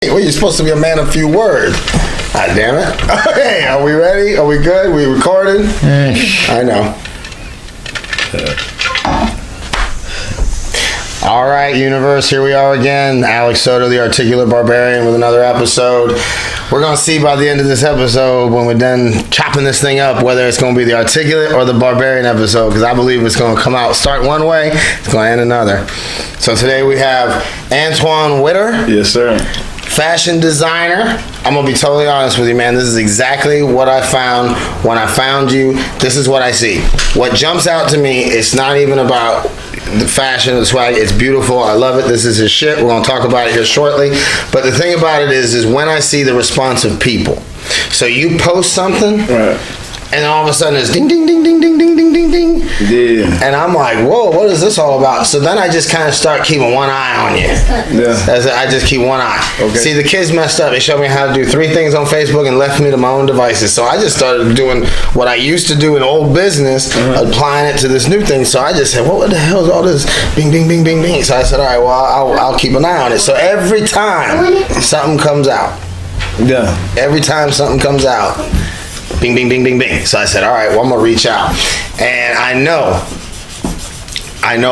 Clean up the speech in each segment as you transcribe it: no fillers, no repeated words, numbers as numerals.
Well, you're supposed to be a man of few words. God damn it. Okay, are we ready? Are we good? We recording? I know. All right, universe, here we are again. Alex Soto, the Articulate Barbarian, with another episode. We're going to see by the end of this episode, when we're done chopping this thing up, whether it's going to be the Articulate or the Barbarian episode, because I believe it's going to come out, start one way, it's going to end another. So today we have Antoine Whitter. Yes, sir. Fashion designer. I'm going to be totally honest with you, man. This is exactly what I found when I found you. This is what I see. What jumps out to me, it's not even about the fashion, the swag. It's beautiful. I love it. This is his shit. We're going to talk about it here shortly. But the thing about it is when I see the response of people. So you post something, right, and all of a sudden it's ding, ding, ding, ding, ding, ding, ding, ding, ding. Yeah. And I'm like, whoa, what is this all about? So then I just kind of start keeping one eye on you. Yeah. I just keep one eye. Okay. See, the kids messed up. They showed me how to do 3 things on Facebook and left me to my own devices. So I just started doing what I used to do in old business, applying it to this new thing. So I just said, what the hell is all this? Bing, bing, bing, bing, bing. So I said, all right, well, I'll keep an eye on it. So every time something comes out. Yeah. Every time something comes out. Bing, bing, bing, bing, bing. So I said, all right, well, I'm going to reach out. And I know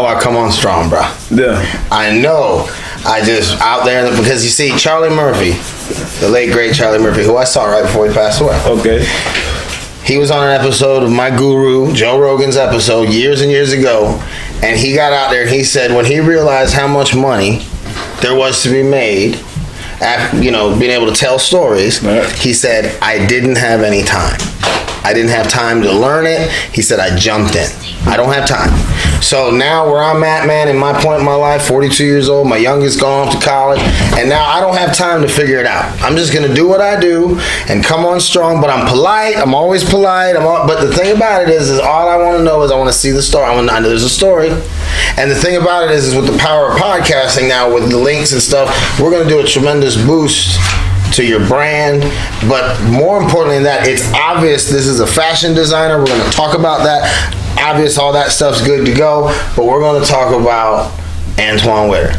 I come on strong, bro. Yeah. I know I just out there, because you see, Charlie Murphy, the late, great Charlie Murphy, who I saw right before he passed away. Okay. He was on an episode of my guru, Joe Rogan's episode, years and years ago. And he got out there and he said when he realized how much money there was to be made, being able to tell stories, right, he said, I didn't have any time. I didn't have time to learn it. He said, I jumped in. I don't have time. So now where I'm at, man, in my point in my life, 42 years old, my youngest gone off to college, and now I don't have time to figure it out. I'm just going to do what I do and come on strong, but I'm polite. I'm always polite. But the thing about it is all I want to know is I want to see the story. I know there's a story. And the thing about it is with the power of podcasting now, with the links and stuff, we're going to do a tremendous boost to your brand. But more importantly than that, it's obvious this is a fashion designer. We're going to talk about that. Obvious, all that stuff's good to go. But we're going to talk about Antoine Whitter.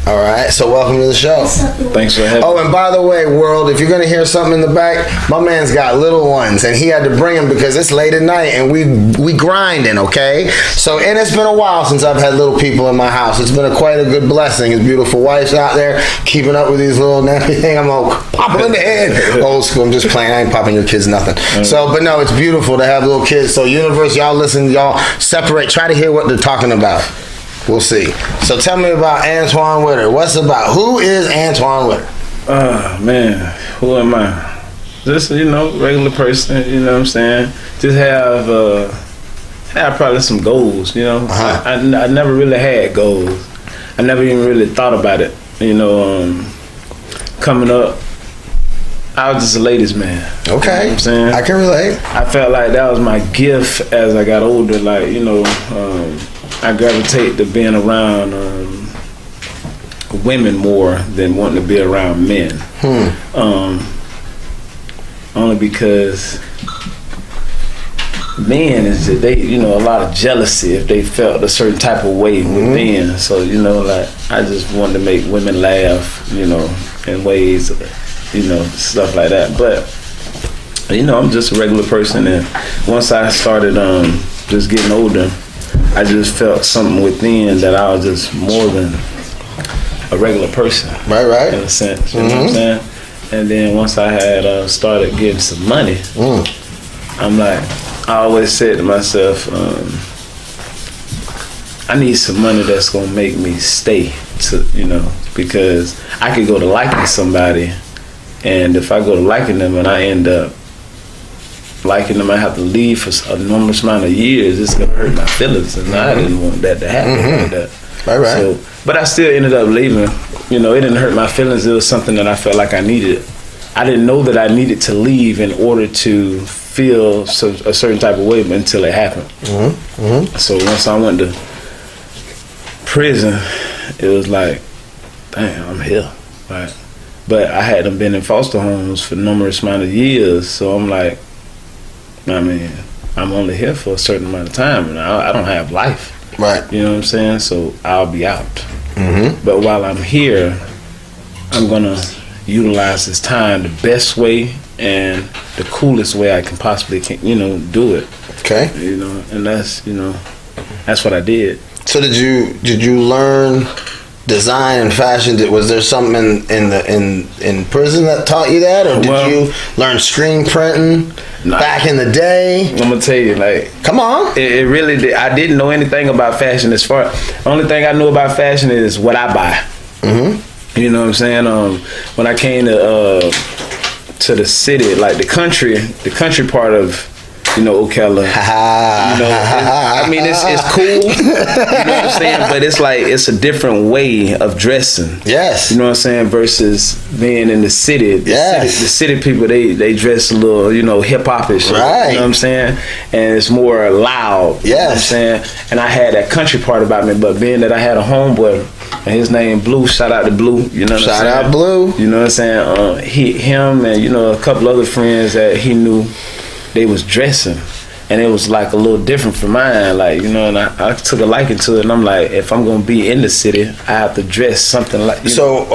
All right, so welcome to the show. Thanks for having me. Oh, and by the way, world, if you're going to hear something in the back, my man's got little ones, and he had to bring them because it's late at night, and we grinding, okay? So, and it's been a while since I've had little people in my house. It's been quite a good blessing. His beautiful wife's out there keeping up with these little nappy thing. I'm going to pop them in the head. Old school, I'm just playing. I ain't popping your kids nothing. So, but no, it's beautiful to have little kids. So, universe, y'all listen, y'all separate. Try to hear what they're talking about. We'll see. So tell me about Antoine Whitter. Who is Antoine Whitter? Man, who am I? Just, regular person, you know what I'm saying? Just have probably some goals, I never really had goals. I never even really thought about it, coming up. I was just a ladies' man. Okay. You know what I'm saying? I can relate. I felt like that was my gift as I got older, I gravitate to being around women more than wanting to be around men. Only because men is that they, a lot of jealousy if they felt a certain type of way with men. So, I just wanted to make women laugh, in ways, stuff like that. But, I'm just a regular person, and once I started just getting older, I just felt something within that I was just more than a regular person. Right. In a sense, you know what I'm saying? And then once I had started getting some money, I'm like, I always said to myself, I need some money that's going to make me stay, because I could go to liking somebody, and if I go to liking them and I end up liking them, I have to leave for a numerous amount of years, it's gonna hurt my feelings, and I didn't want that to happen like that. Right. So, but I still ended up leaving. It didn't hurt my feelings. It was something that I felt like I needed. I didn't know that I needed to leave in order to feel a certain type of way until it happened. So once I went to prison, it was like, damn, I'm here. Right. But I hadn't been in foster homes for numerous amount of years, so I'm like, I'm only here for a certain amount of time, and I don't have life. Right. You know what I'm saying? So I'll be out. But while I'm here, I'm gonna utilize this time the best way and the coolest way I can possibly do it. Okay. And that's that's what I did. So did you learn design and fashion? Was there something in prison that taught you that, or did you learn screen printing back in the day? I'm gonna tell you, like, come on. It really did. I didn't know anything about fashion. The only thing I knew about fashion is what I buy. Mm-hmm. You know what I'm saying? When I came to the city, like the country part of Ocala. I mean, it's cool. You know what I'm saying? But it's like it's a different way of dressing. Yes. You know what I'm saying? Versus being in the city. The city people they dress a little hip hopish. Right. You know what I'm saying? And it's more loud. Yes. You know what I'm saying? And I had that country part about me, but being that I had a homeboy and his name Blue, shout out to Blue. You know what I'm saying? Shout out Blue. You know what I'm saying? Him and a couple other friends that he knew. They was dressing, and it was like a little different from mine, like and I took a liking to it, and I'm like, if I'm gonna be in the city, I have to dress something like. So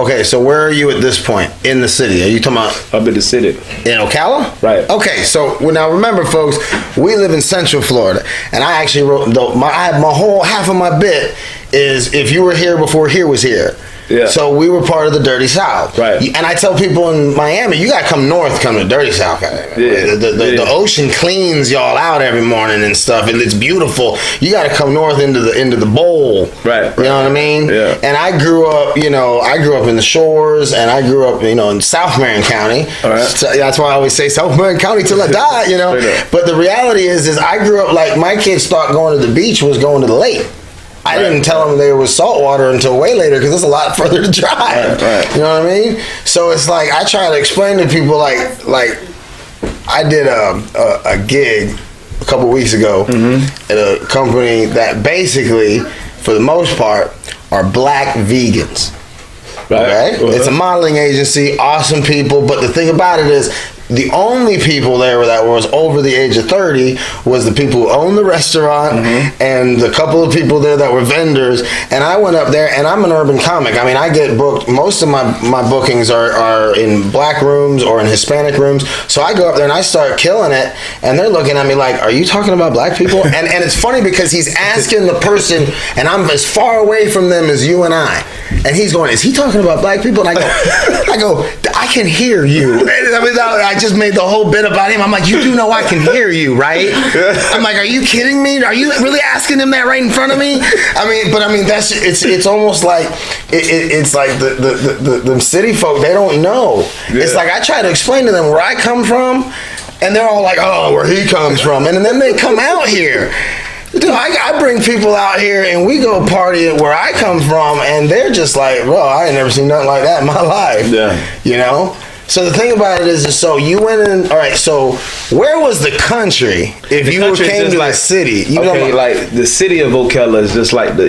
where are you at this point in the city? Are you talking about up in the city in Ocala? Right. Okay, so now remember, folks, we live in Central Florida, and I actually wrote my whole half of my bit is if you were here before here was here. Yeah. So we were part of the Dirty South. Right. And I tell people in Miami, you gotta come north, come to Dirty South. The ocean cleans y'all out every morning and stuff, and it's beautiful. You gotta come north into the bowl. Right. You know what I mean? Yeah. And I grew up, in the shores, and I grew up, in South Marion County. All right. So that's why I always say South Marion County till I die, But the reality is I grew up like my kids thought going to the beach was going to the lake. I didn't tell them there was salt water until way later because it's a lot further to drive. Right. You know what I mean? So it's like I try to explain to people like I did a gig a couple weeks ago at a company that basically, for the most part, are black vegans. Right. Okay? It's a modeling agency, awesome people, but the thing about it is the only people there that was over the age of 30 was the people who owned the restaurant and the couple of people there that were vendors. And I went up there, and I'm an urban comic. I mean, I get booked. Most of my bookings are in black rooms or in Hispanic rooms. So I go up there and I start killing it, and they're looking at me like, are you talking about black people? and it's funny because he's asking the person, and I'm as far away from them as you and I. And he's going, is he talking about black people? And I go, I can hear you. I mean, I just made the whole bit about him. I'm like, you do know I can hear you, right? I'm like, are you kidding me? Are you really asking him that right in front of me? I mean, that's it's almost like it's like the city folk, they don't know. Yeah. It's like I try to explain to them where I come from, and they're all like, oh, where he comes from, and then they come out here. Dude, I bring people out here and we go party where I come from, and they're just like, bro, I ain't never seen nothing like that in my life. Yeah. So the thing about it is so you went in. All right. So where was the country if you came to the city? Like the city of Ocala is just like the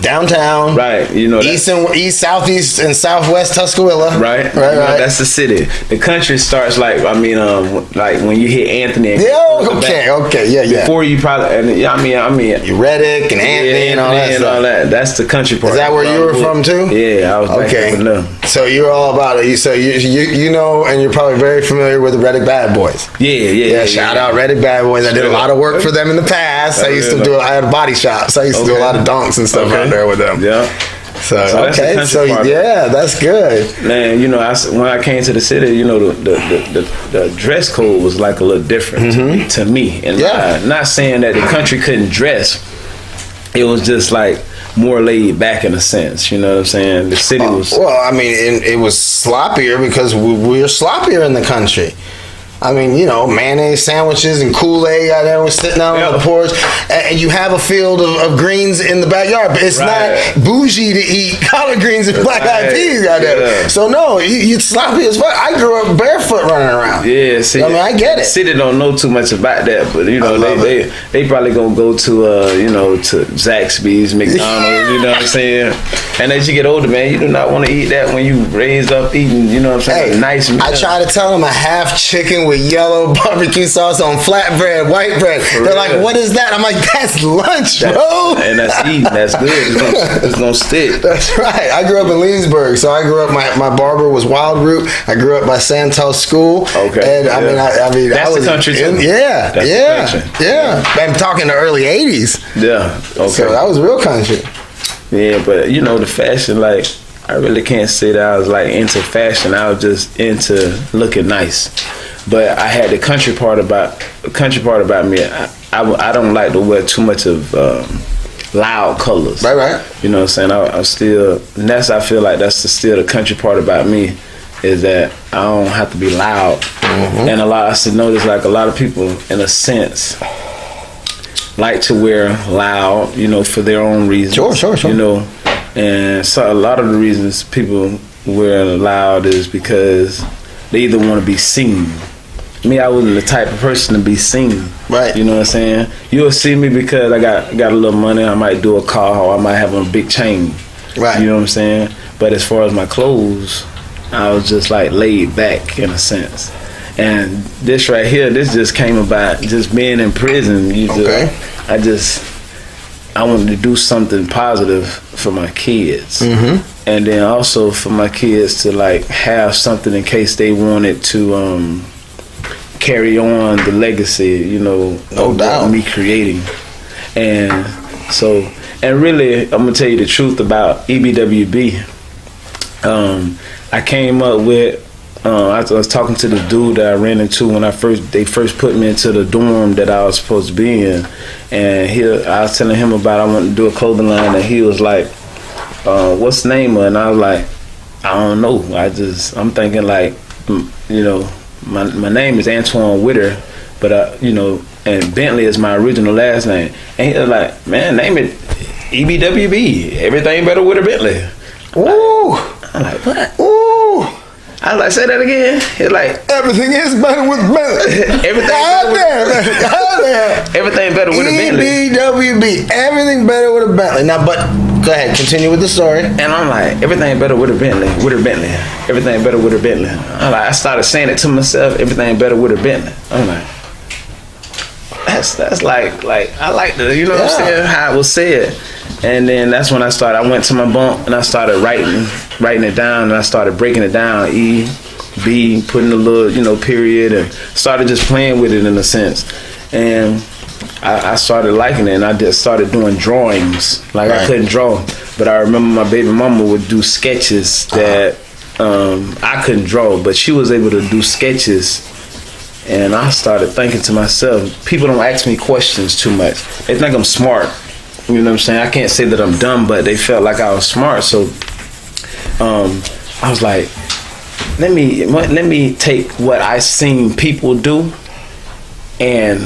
downtown, right? East, southeast, and southwest Tuscaloosa, right. That's the city. The country starts like when you hit Anthony. And yeah. Before you probably Reddick and Anthony and all that. That's the country part. Is that where you were from too? Yeah, I was back from them. So you're all about it. So you know, and you're probably very familiar with the Reddick Bad Boys. Yeah. Shout out Reddick Bad Boys. I did a lot of work for them in the past. I had a body shop, so I used to do a lot of donks and stuff out there with them. Yeah. So that's good. Man, when I came to the city, the dress code was like a little different to me. And not saying that the country couldn't dress. It was just like more laid back in a sense, you know what I'm saying? The city was... Well, I mean, it was sloppier because we're sloppier in the country. I mean, mayonnaise sandwiches and Kool-Aid out there was sitting out on the porch, and you have a field of greens in the backyard, but it's not bougie to eat collard greens and black eyed peas out there. So no, you sloppy as fuck. I grew up barefoot running around. Yeah, see, I mean, I get it. The city don't know too much about that, but they probably gonna go to to Zaxby's, McDonald's, you know what I'm saying? And as you get older, man, you do not want to eat that when you raised up eating, you know what I'm saying? Hey, nice meal. I try to tell them a half chicken with with yellow barbecue sauce on flatbread, white bread. They're like, what is that? I'm like, that's lunch, bro. And that's eating. That's good. It's gonna stick. That's right. I grew up in Leesburg, so I grew up. My barber was Wild Root. I grew up by Santos School. Okay. And I mean, that's I was the country too. Yeah, yeah. I'm talking the early '80s. Yeah. Okay. So that was real country. Yeah, but the fashion, like, I really can't say that I was like into fashion. I was just into looking nice. But I had the country part about me. I don't like to wear too much of loud colors. Right. You know what I'm saying? I still, and I feel like that's still the country part about me, is that I don't have to be loud. Mm-hmm. And I should notice, like, a lot of people, in a sense, like to wear loud, for their own reasons. Sure. And so a lot of the reasons people wear loud is because they either want to be seen. Me, I wasn't the type of person to be seen. Right. You know what I'm saying? You'll see me because I got a little money. I might do a car, or I might have a big chain. Right. You know what I'm saying? But as far as my clothes, I was just like laid back in a sense. And this right here, this just came about just being in prison. I wanted to do something positive for my kids. Mm-hmm. And then also for my kids to like have something in case they wanted to carry on the legacy, no doubt, of me creating. And so, and really, I'm gonna tell you the truth about EBWB. I came up with, I was talking to the dude that I ran into when they first put me into the dorm that I was supposed to be in, and I was telling him about I wanted to do a clothing line, and he was like, "What's the name of it?" And I was like, "I don't know. I'm thinking like, my name is Antoine Whitter, but and Bentley is my original last name." And he was like, "Man, name it EBWB. Everything better with a Bentley." Ooh. I'm like, what? Ooh. I was like, say that again. It's like, everything is better with Bentley. Everything better with a Bentley. EBWB. Everything better with a Bentley. Now, but go ahead, continue with the story. And I'm like, everything better with a Bentley. With a Bentley. Everything better with a Bentley. I started saying it to myself. Everything better with a Bentley. I'm like, that's like I like the, what I'm saying, how it was said. And then that's when I went to my bunk and I started writing it down, and I started breaking it down, E, B, putting a little, period, and started just playing with it in a sense. And I started liking it, and I just started doing drawings. Like, I couldn't draw, but I remember my baby mama would do sketches that I couldn't draw, but she was able to do sketches. And I started thinking to myself, people don't ask me questions too much. They think I'm smart. You know what I'm saying? I can't say that I'm dumb, but they felt like I was smart. So I was like, let me take what I seen people do and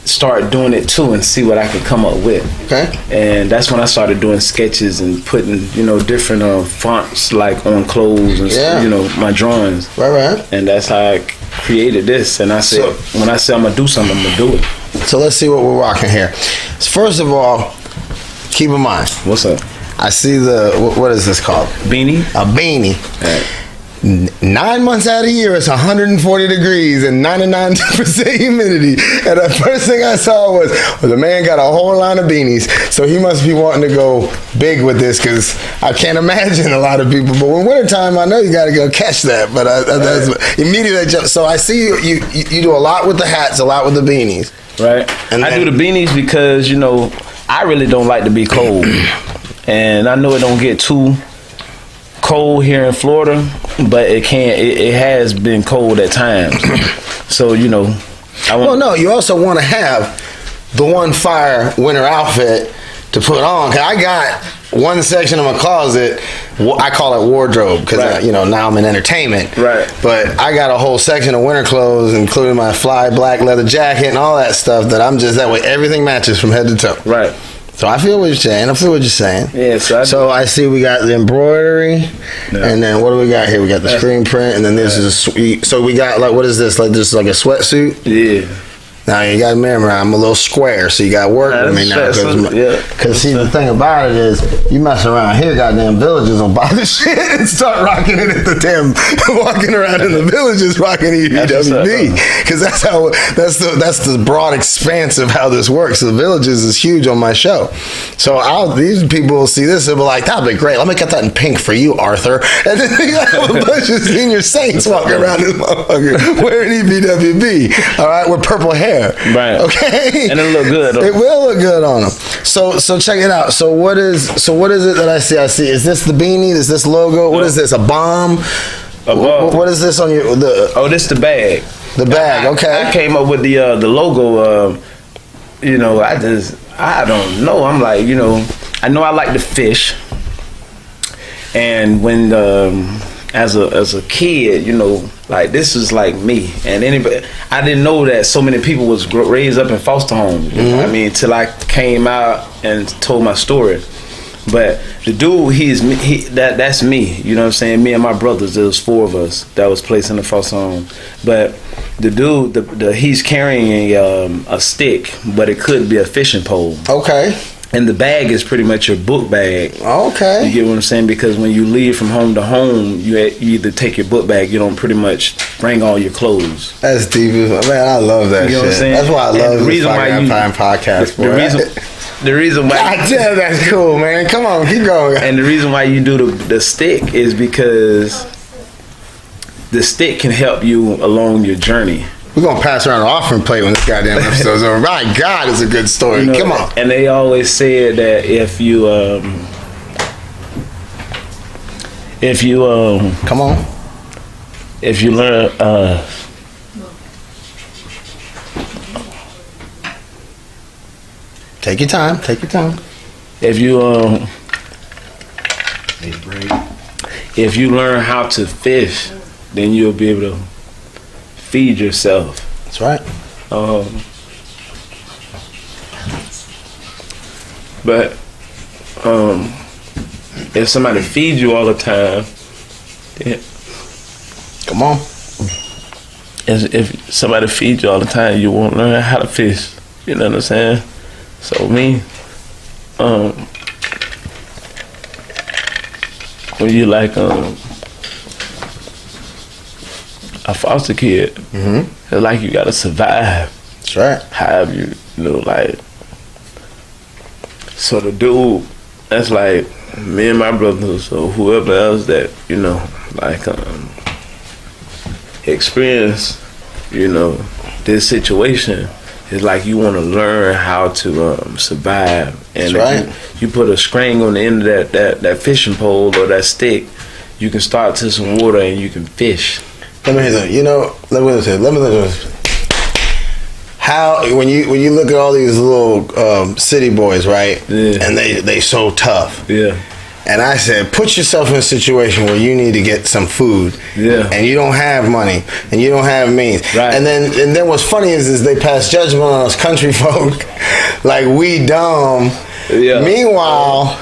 start doing it too, and see what I could come up with. Okay. And that's when I started doing sketches and putting different fonts like on clothes and my drawings. Right. And that's how I created this. And I said, when I say I'm gonna do something, I'm gonna do it. So let's see what we're rocking here. First of all, keep in mind. What's up? I see what is this called? Beanie. A beanie. Right. 9 months out of the year, it's 140 degrees and 99% humidity. And the first thing I saw was the man got a whole line of beanies. So he must be wanting to go big with this, because I can't imagine a lot of people. But when wintertime, I know you got to go catch that. But that's immediately. So I see you do a lot with the hats, a lot with the beanies. Right. And I do the beanies because, I really don't like to be cold. And I know it don't get too cold here in Florida, but it has been cold at times. So, no, you also want to have the one fire winter outfit to put on. 'Cause I got one section of my closet, I call it wardrobe, because now I'm in entertainment. Right. But I got a whole section of winter clothes, including my fly black leather jacket and all that stuff, that I'm just that way. Everything matches from head to toe. Right. So I feel what you're saying. Yeah. So I see we got the embroidery, and then what do we got here? We got the screen print, and then this is so we got, like, what is this? Like, this is like a sweatsuit. Yeah. Now you got to remember, I'm a little square, so you got to work with me now. Because see, the thing about it is, you mess around here, goddamn villages will buy the shit and start rocking it at the damn, walking around in the villages rocking EBWB. Because that's the broad expanse of how this works. The villages is huge on my show. So these people will see this and be like, that'd be great. Let me get that in pink for you, Arthur. And then you got a bunch of senior saints walking around this motherfucker wearing EBWB. All right, with purple hair. Right. Okay. And it look good. It will look good on them. So check it out. So what is it that I see? Is this the beanie? Is this logo? What is this? A bomb? What is this on your? This the bag. The bag. Okay. I came up with the logo. I don't know. I'm like, I know I like to fish, and when as a kid, like this is like me, and anybody, I didn't know that so many people was raised up in foster homes. You know what I mean? Till I came out and told my story. But the dude, that's me. You know what I'm saying? Me and my brothers. There was 4 of us that was placed in the foster home. But the dude, he's carrying a stick, but it could be a fishing pole. Okay. And the bag is pretty much your book bag. Okay. You get what I'm saying? Because when you leave from home to home, you either take your book bag, you don't pretty much bring all your clothes. That's deep. Man, I love that shit. What I'm saying? That's why I love this podcast. The reason why God damn, that's cool, man. Come on, keep going. And the reason why you do the stick is because the stick can help you along your journey. We're going to pass around an offering plate when this goddamn episode's over. My God, it's a good story. Come on. And they always said that if you come on. If you learn take your time. If you learn how to fish, then you'll be able to feed yourself. That's right. But if somebody feeds you all the time, then come on. If somebody feeds you all the time, you won't learn how to fish. You know what I'm saying? So me, when you like a foster kid, it's like you gotta survive. That's right. Have you like? So the dude, that's like me and my brothers or whoever else that like experience, this situation. It's like you want to learn how to survive, and that's right. You put a string on the end of that fishing pole or that stick, you can start to some water and you can fish. Let me hear that. Let me listen. How when you look at all these little city boys, right? Yeah. And they so tough. Yeah. And I said, put yourself in a situation where you need to get some food, and you don't have money, and you don't have means, right. And then what's funny is they pass judgment on us country folk, like we dumb. Yeah. Meanwhile,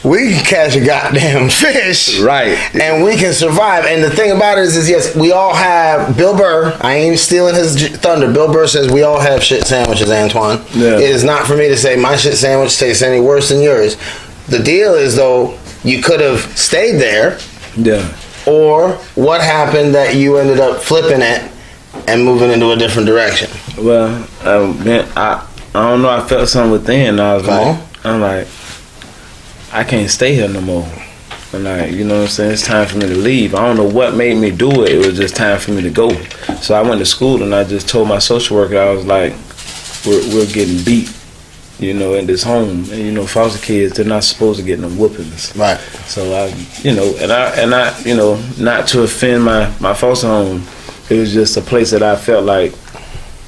we can catch a goddamn fish, right? And we can survive. And the thing about it is yes, we all have. Bill Burr, I ain't stealing his thunder. Bill Burr says we all have shit sandwiches, Antoine. Yeah. It is not for me to say my shit sandwich tastes any worse than yours. The deal is though. You could have stayed there. Yeah. Or what happened that you ended up flipping it and moving into a different direction? Well, man, I don't know. I felt something within. I'm like, I can't stay here no more. And like, you know what I'm saying? It's time for me to leave. I don't know what made me do it. It was just time for me to go. So I went to school and I just told my social worker, I was like, we're getting beat. In this home, and foster kids, they're not supposed to get no whoopings. Right. So I not to offend my foster home, it was just a place that I felt like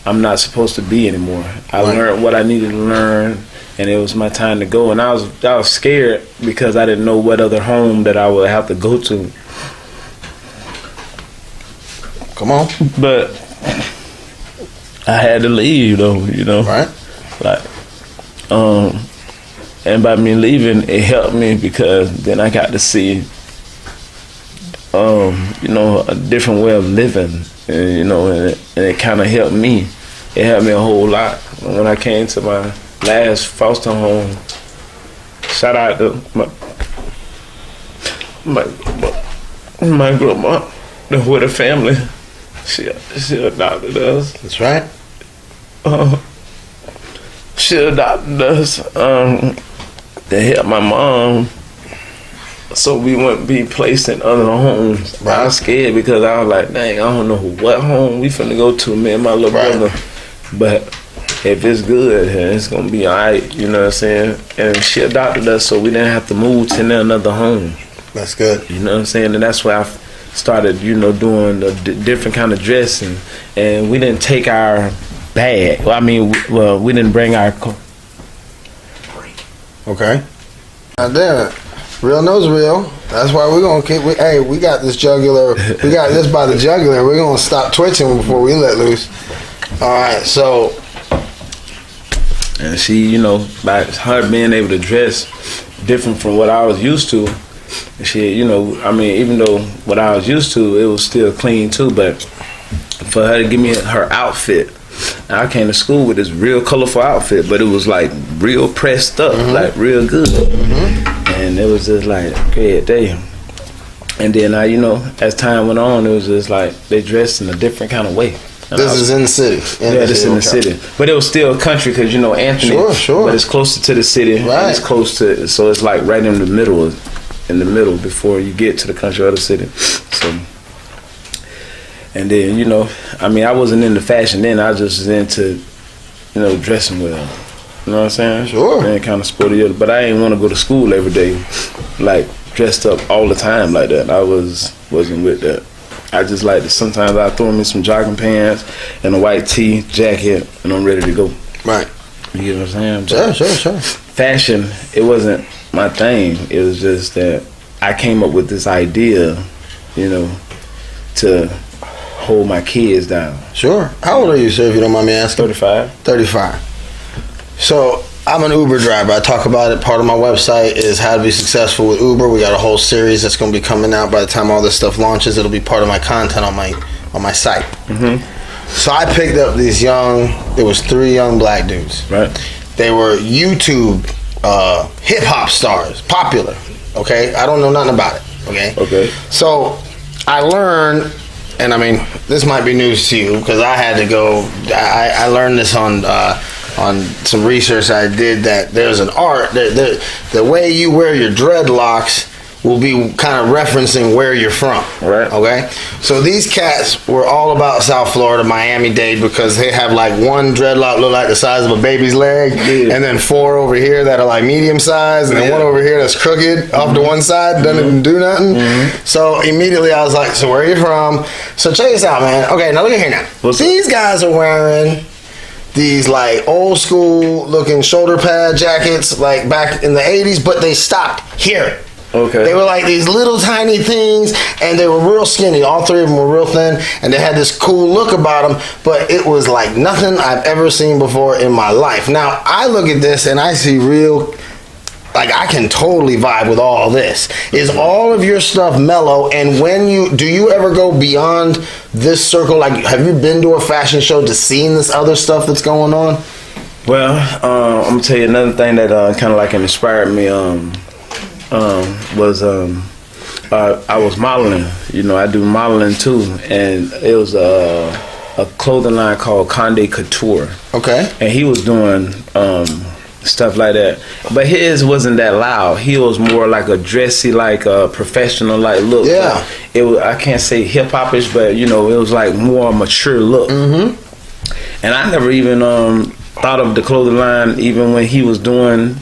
I'm not supposed to be anymore. I learned what I needed to learn, and it was my time to go. And I was scared because I didn't know what other home that I would have to go to. Come on. But I had to leave, though. Right. Like. And by me leaving, it helped me because then I got to see, a different way of living, and it kind of helped me it helped me a whole lot. When I came to my last foster home, shout out to my grandma, the Whitter family. She adopted us. That's right. She adopted us. They helped my mom, so we wouldn't be placed in other homes. Right. I was scared because I was like, dang, I don't know what home we finna go to, me and my little brother. But if it's good, it's gonna be all right. You know what I'm saying? And she adopted us, so we didn't have to move to another home. That's good. You know what I'm saying? And that's why I started, doing the different kind of dressing. And we didn't take our bag. We didn't bring our. Okay. God damn it. Real knows real. That's why we're gonna keep. We got this jugular. We got this by the jugular. We're gonna stop twitching before we let loose. All right. So. And she, by her being able to dress different from what I was used to, she, even though what I was used to, it was still clean too. But for her to give me her outfit, I came to school with this real colorful outfit, but it was like real pressed up, like real good. And it was just like, okay, damn. And then as time went on, it was just like they dressed in a different kind of way. This is in the city. This is in the city. But it was still country because, Anthony. Sure. But it's closer to the city. Right. And it's close to, so it's like right in the middle before you get to the country or the city. So, and then, I wasn't into fashion then. I just was into, dressing well. You know what I'm saying? Sure. And kind of sporty. But I didn't want to go to school every day, like dressed up all the time like that. I wasn't with that. I just like to, sometimes I throw me some jogging pants and a white tee, jacket, and I'm ready to go. Right. You know what I'm saying? Sure. Fashion, it wasn't my thing. It was just that I came up with this idea, to hold my kids down. Sure. How old are you, sir, if you don't mind me asking? 35. 35. So, I'm an Uber driver. I talk about it. Part of my website is how to be successful with Uber. We got a whole series that's going to be coming out by the time all this stuff launches. It'll be part of my content on my site. So I picked up these there was 3 young black dudes. Right. They were YouTube hip hop stars, popular. Okay, I don't know nothing about it. Okay. So I learned, and this might be news to you because I had to go. I learned this on some research I did, that there's an art that the way you wear your dreadlocks will be kind of referencing where you're from. Right. Okay. So these cats were all about South Florida, Miami-Dade, because they have like one dreadlock look like the size of a baby's leg, and then 4 over here that are like medium size, and then one over here that's crooked off to one side, doesn't do nothing. So immediately I was like, so where are you from? So check this out, man. Okay, now look at here now. These guys are wearing these like old school looking shoulder pad jackets like back in the 80s, but they stopped here. Okay. They were like these little tiny things, and they were real skinny. All 3 of them were real thin, and they had this cool look about them, but it was like nothing I've ever seen before in my life. Now, I look at this and I see real, like I can totally vibe with all this. Is all of your stuff mellow? And do you ever go beyond this circle? Like, have you been to a fashion show to seen this other stuff that's going on? Well, I'm gonna tell you another thing that kind of like inspired me. Was I was modeling. I do modeling too, and it was a clothing line called Conde Couture. Okay. And he was doing stuff like that, but his wasn't that loud. He was more like a dressy, like a professional like look. Yeah. It was, I can't say hip hopish, but it was like more mature look. And I never even thought of the clothing line even when he was knowing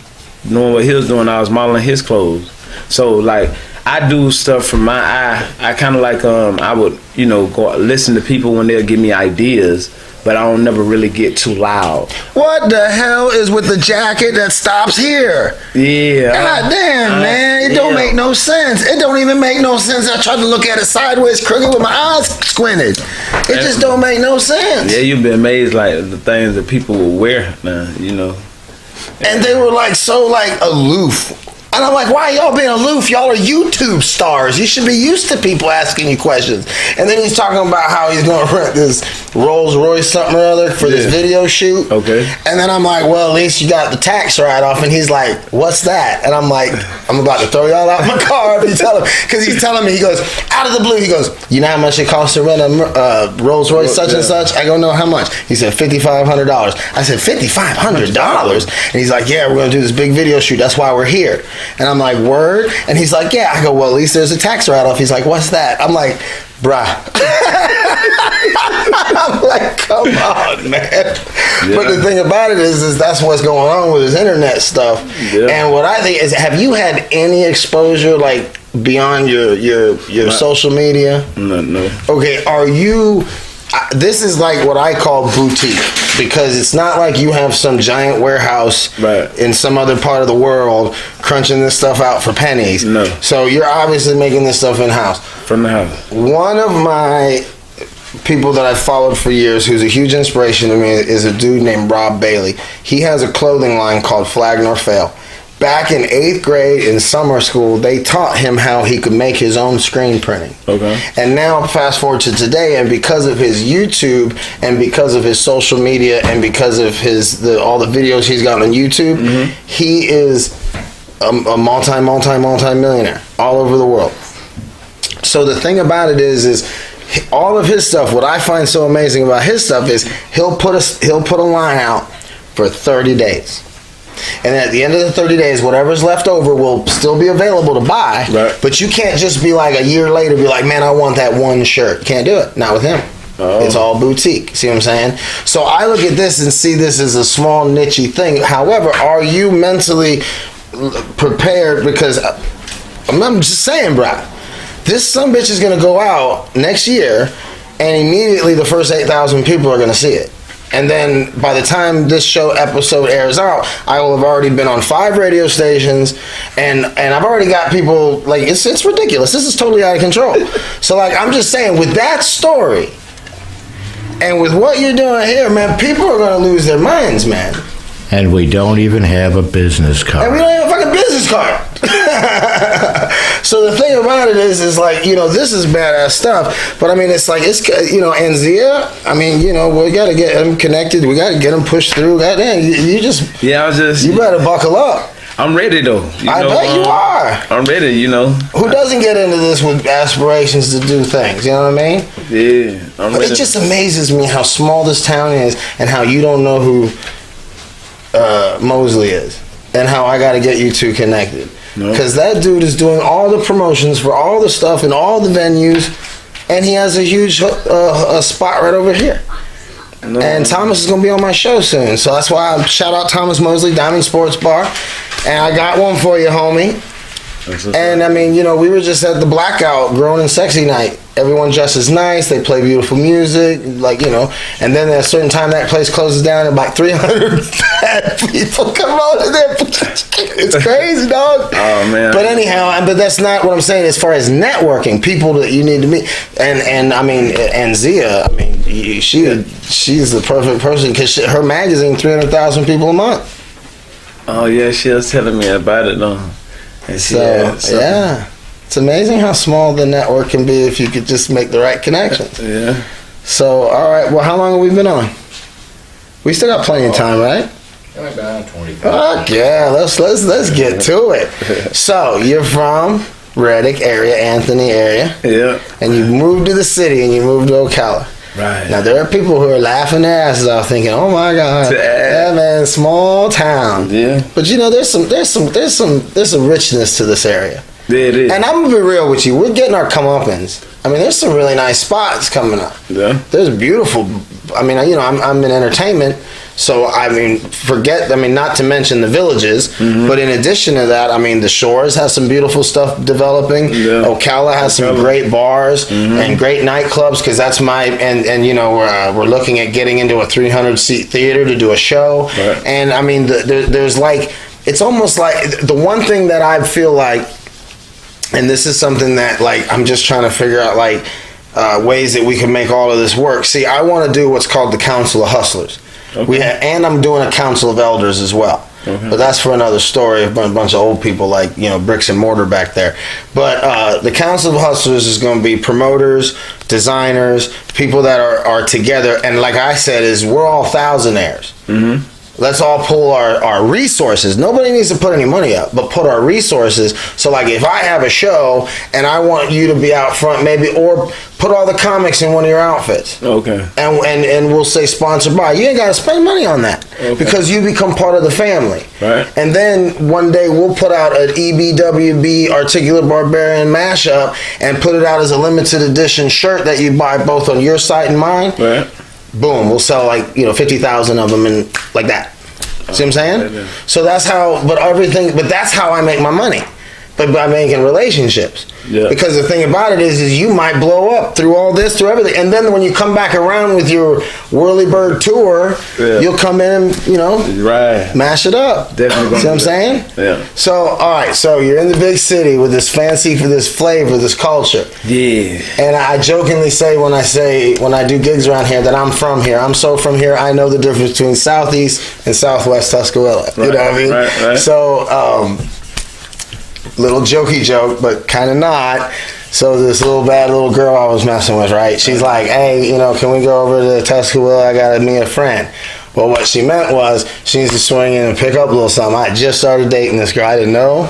what he was doing. I was modeling his clothes. So like I do stuff from my eye. I kind of like I would go listen to people when they'll give me ideas, but I don't never really get too loud. What the hell is with the jacket that stops here? Yeah. God damn, man. It don't make no sense. It don't even make no sense. I tried to look at it sideways, crooked with my eyes squinted. It just don't make no sense. Yeah, you've been amazed like the things that people will wear now, And they were like so like aloof. And I'm like, why y'all being aloof? Y'all are YouTube stars. You should be used to people asking you questions. And then he's talking about how he's going to rent this Rolls Royce something or other for this video shoot. Okay. And then I'm like, well, at least you got the tax write-off. And he's like, what's that? And I'm like, I'm about to throw y'all out my car. Because he's telling me, he goes, out of the blue, he goes, you know how much it costs to rent a Rolls Royce such and such? I go, no, how much? He said, $5,500. I said, $5,500? And he's like, yeah, we're going to do this big video shoot. That's why we're here. And I'm like, word? And he's like, yeah. I go, well, at least there's a tax write-off. He's like, what's that? I'm like, bruh. I'm like, come on, man. Yeah. But the thing about it is that's what's going on with his internet stuff. Yeah. And what I think is, have you had any exposure, like, beyond your social media? No. Okay, are you... this is like what I call boutique, because it's not like you have some giant warehouse in some other part of the world crunching this stuff out for pennies. No. So you're obviously making this stuff in-house. From the house. One of my people that I've followed for years, who's a huge inspiration to me, is a dude named Rob Bailey. He has a clothing line called Flag Nor Fail. Back in 8th grade in summer school, they taught him how he could make his own screen printing. Okay. And now, fast forward to today, and because of his YouTube, and because of his social media, and because of all the videos he's got on YouTube, he is a multi-millionaire all over the world. So the thing about it is all of his stuff. What I find so amazing about his stuff is he'll put a line out for 30 days. And at the end of the 30 days, whatever's left over will still be available to buy. Right. But you can't just be like a year later, be like, man, I want that one shirt. Can't do it. Not with him. Oh. It's all boutique. See what I'm saying? So I look at this and see this as a small, niche-y thing. However, are you mentally prepared? Because I'm just saying, bro, this sumbitch is going to go out next year, and immediately the first 8,000 people are going to see it. And then by the time this show episode airs out, I will have already been on 5 radio stations, and I've already got people, like, it's ridiculous. This is totally out of control. So, like, I'm just saying, with that story, and with what you're doing here, man, people are going to lose their minds, man. And we don't even have a business card. And we don't have a fucking business card. So the thing about it is like, you know, this is badass stuff. But I mean, it's like, you know, Anzia, I mean, you know, we got to get them connected. We got to get them pushed through. Goddamn, you better buckle up. I'm ready though. I bet you are. I'm ready, you know. Who doesn't get into this with aspirations to do things? You know what I mean? Yeah, I'm ready. It just amazes me how small this town is, and how you don't know who Mosley is, and how I got to get you two connected. Because that dude is doing all the promotions for all the stuff in all the venues, and he has a huge spot right over here. No. And Thomas is going to be on my show soon, so that's why I shout out Thomas Mosley, Diamond Sports Bar, and I got one for you, homie. And I mean, you know, we were just at the Blackout Grown and Sexy night. Everyone dresses nice. They play beautiful music, like, you know. And then at a certain time, that place closes down, and like 300 fat people come on in there. It's crazy, dog. Oh man. But anyhow, but that's not what I'm saying. As far as networking, people that you need to meet, and I mean, and Zia, I mean, she's the perfect person, because her magazine 300,000 people a month. Oh yeah, she was telling me about it though. So yeah, it's amazing how small the network can be if you could just make the right connections. Yeah. So all right, well, how long have we been on? We still got plenty of time, right? About 25. Fuck yeah, let's get to it. So you're from Reddick area, Anthony area. Yeah. And you moved to the city, and you moved to Ocala. Right. Now there are people who are laughing their asses off, thinking, "Oh my God, yeah, man, small town." Yeah. But you know, there's some richness to this area. Yeah, it is. And I'm gonna be real with you, we're getting our comeuppance. I mean, there's some really nice spots coming up. Yeah. There's beautiful. I mean, you know, I'm in entertainment, so I mean, not to mention the villages, but in addition to that, I mean, the Shores has some beautiful stuff developing. Yeah. Ocala has some great bars and great nightclubs, because that's and you know, we're looking at getting into a 300-seat theater to do a show. Right. And I mean, there's like, it's almost like the one thing that I feel like, and this is something that, like, I'm just trying to figure out, like, ways that we can make all of this work. See, I want to do what's called the Council of Hustlers. Okay. And I'm doing a Council of Elders as well. But that's for another story. A bunch of old people like, bricks and mortar back there. But the Council of Hustlers is going to be promoters, designers, people that are together. And like I said, we're all thousandaires. Mm-hmm. Let's all pull our resources. Nobody needs to put any money up, but put our resources. So like if I have a show and I want you to be out front maybe, or put all the comics in one of your outfits. Okay. And we'll say sponsored by. You ain't got to spend money on that because you become part of the family. Right. And then one day we'll put out an EBWB Articulate Barbarian mashup and put it out as a limited edition shirt that you buy both on your site and mine. Right. Boom, we'll sell like 50,000 of them and like that. See what I'm saying? So that's how. But that's how I make my money. But by making relationships. Yeah. Because the thing about it is you might blow up through all this, through everything, and then when you come back around with your Whirlybird tour, you'll come in and mash it up. Definitely. See what I'm saying? Yeah. So all right, so you're in the big city with this this flavor, this culture. Yeah. And I jokingly say when I do gigs around here that I'm from here. I'm so from here. I know the difference between Southeast and Southwest Tuscaloosa. Right. You know what I mean? Right. So. Little jokey joke, but kind of not. So this bad little girl I was messing with, right? She's like, hey, can we go over to Tuscaloosa? I got to meet a friend. Well, what she meant was she needs to swing in and pick up a little something. I just started dating this girl. I didn't know.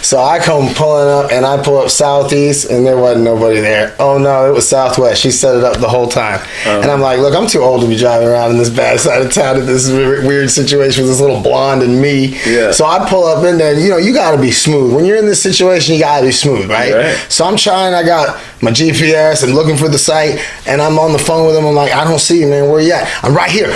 So I come pulling up, and I pull up Southeast, and there wasn't nobody there. Oh, no, it was Southwest. She set it up the whole time. And I'm like, look, I'm too old to be driving around in this bad side of town in this weird situation with this little blonde and me. Yeah. So I pull up in there, and, you got to be smooth. When you're in this situation, you got to be smooth, right? So I'm trying. I got my GPS and looking for the site, and I'm on the phone with him. I'm like, I don't see you, man. Where you at? I'm right here.